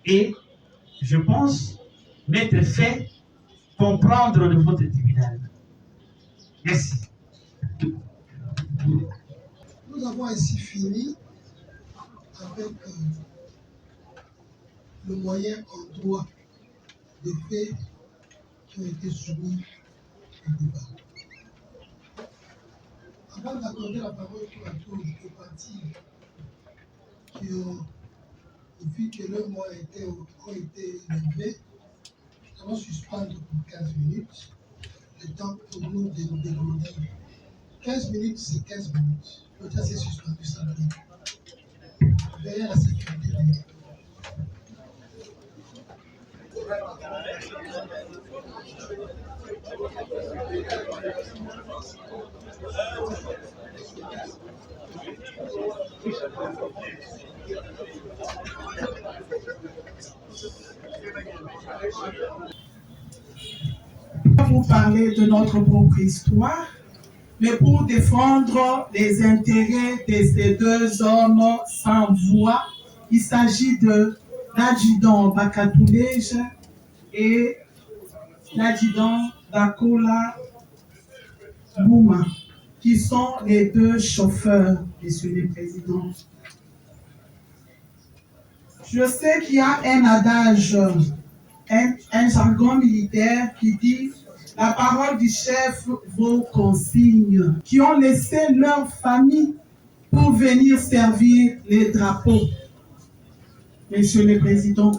Et je pense m'être fait comprendre de votre tribunal. Merci. Nous avons ainsi fini avec le moyen en droit des faits qui ont été soumis au débat. Avant d'accorder la parole à tous les partis qui ont vu que leurs mots ont été élevés, nous allons suspendre pour 15 minutes le temps pour nous de nous dérouler. 15 minutes, c'est 15 minutes. Le temps, c'est suspendu, ça veut dire. Veillez à la sécurité. Vous parler de notre propre histoire, mais pour défendre les intérêts de ces deux hommes sans voix. Il s'agit de l'adjudant Bakatouleja et l'adjudant Dakola Bouma, qui sont les deux chauffeurs, Monsieur le Président. Je sais qu'il y a un adage un jargon militaire qui dit « La parole du chef vaut consigne », qui ont laissé leur famille pour venir servir les drapeaux. Monsieur le Président,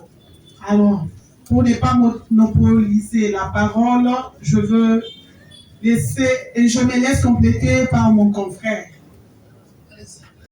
alors, pour ne pas monopoliser la parole, je me laisse compléter par mon confrère.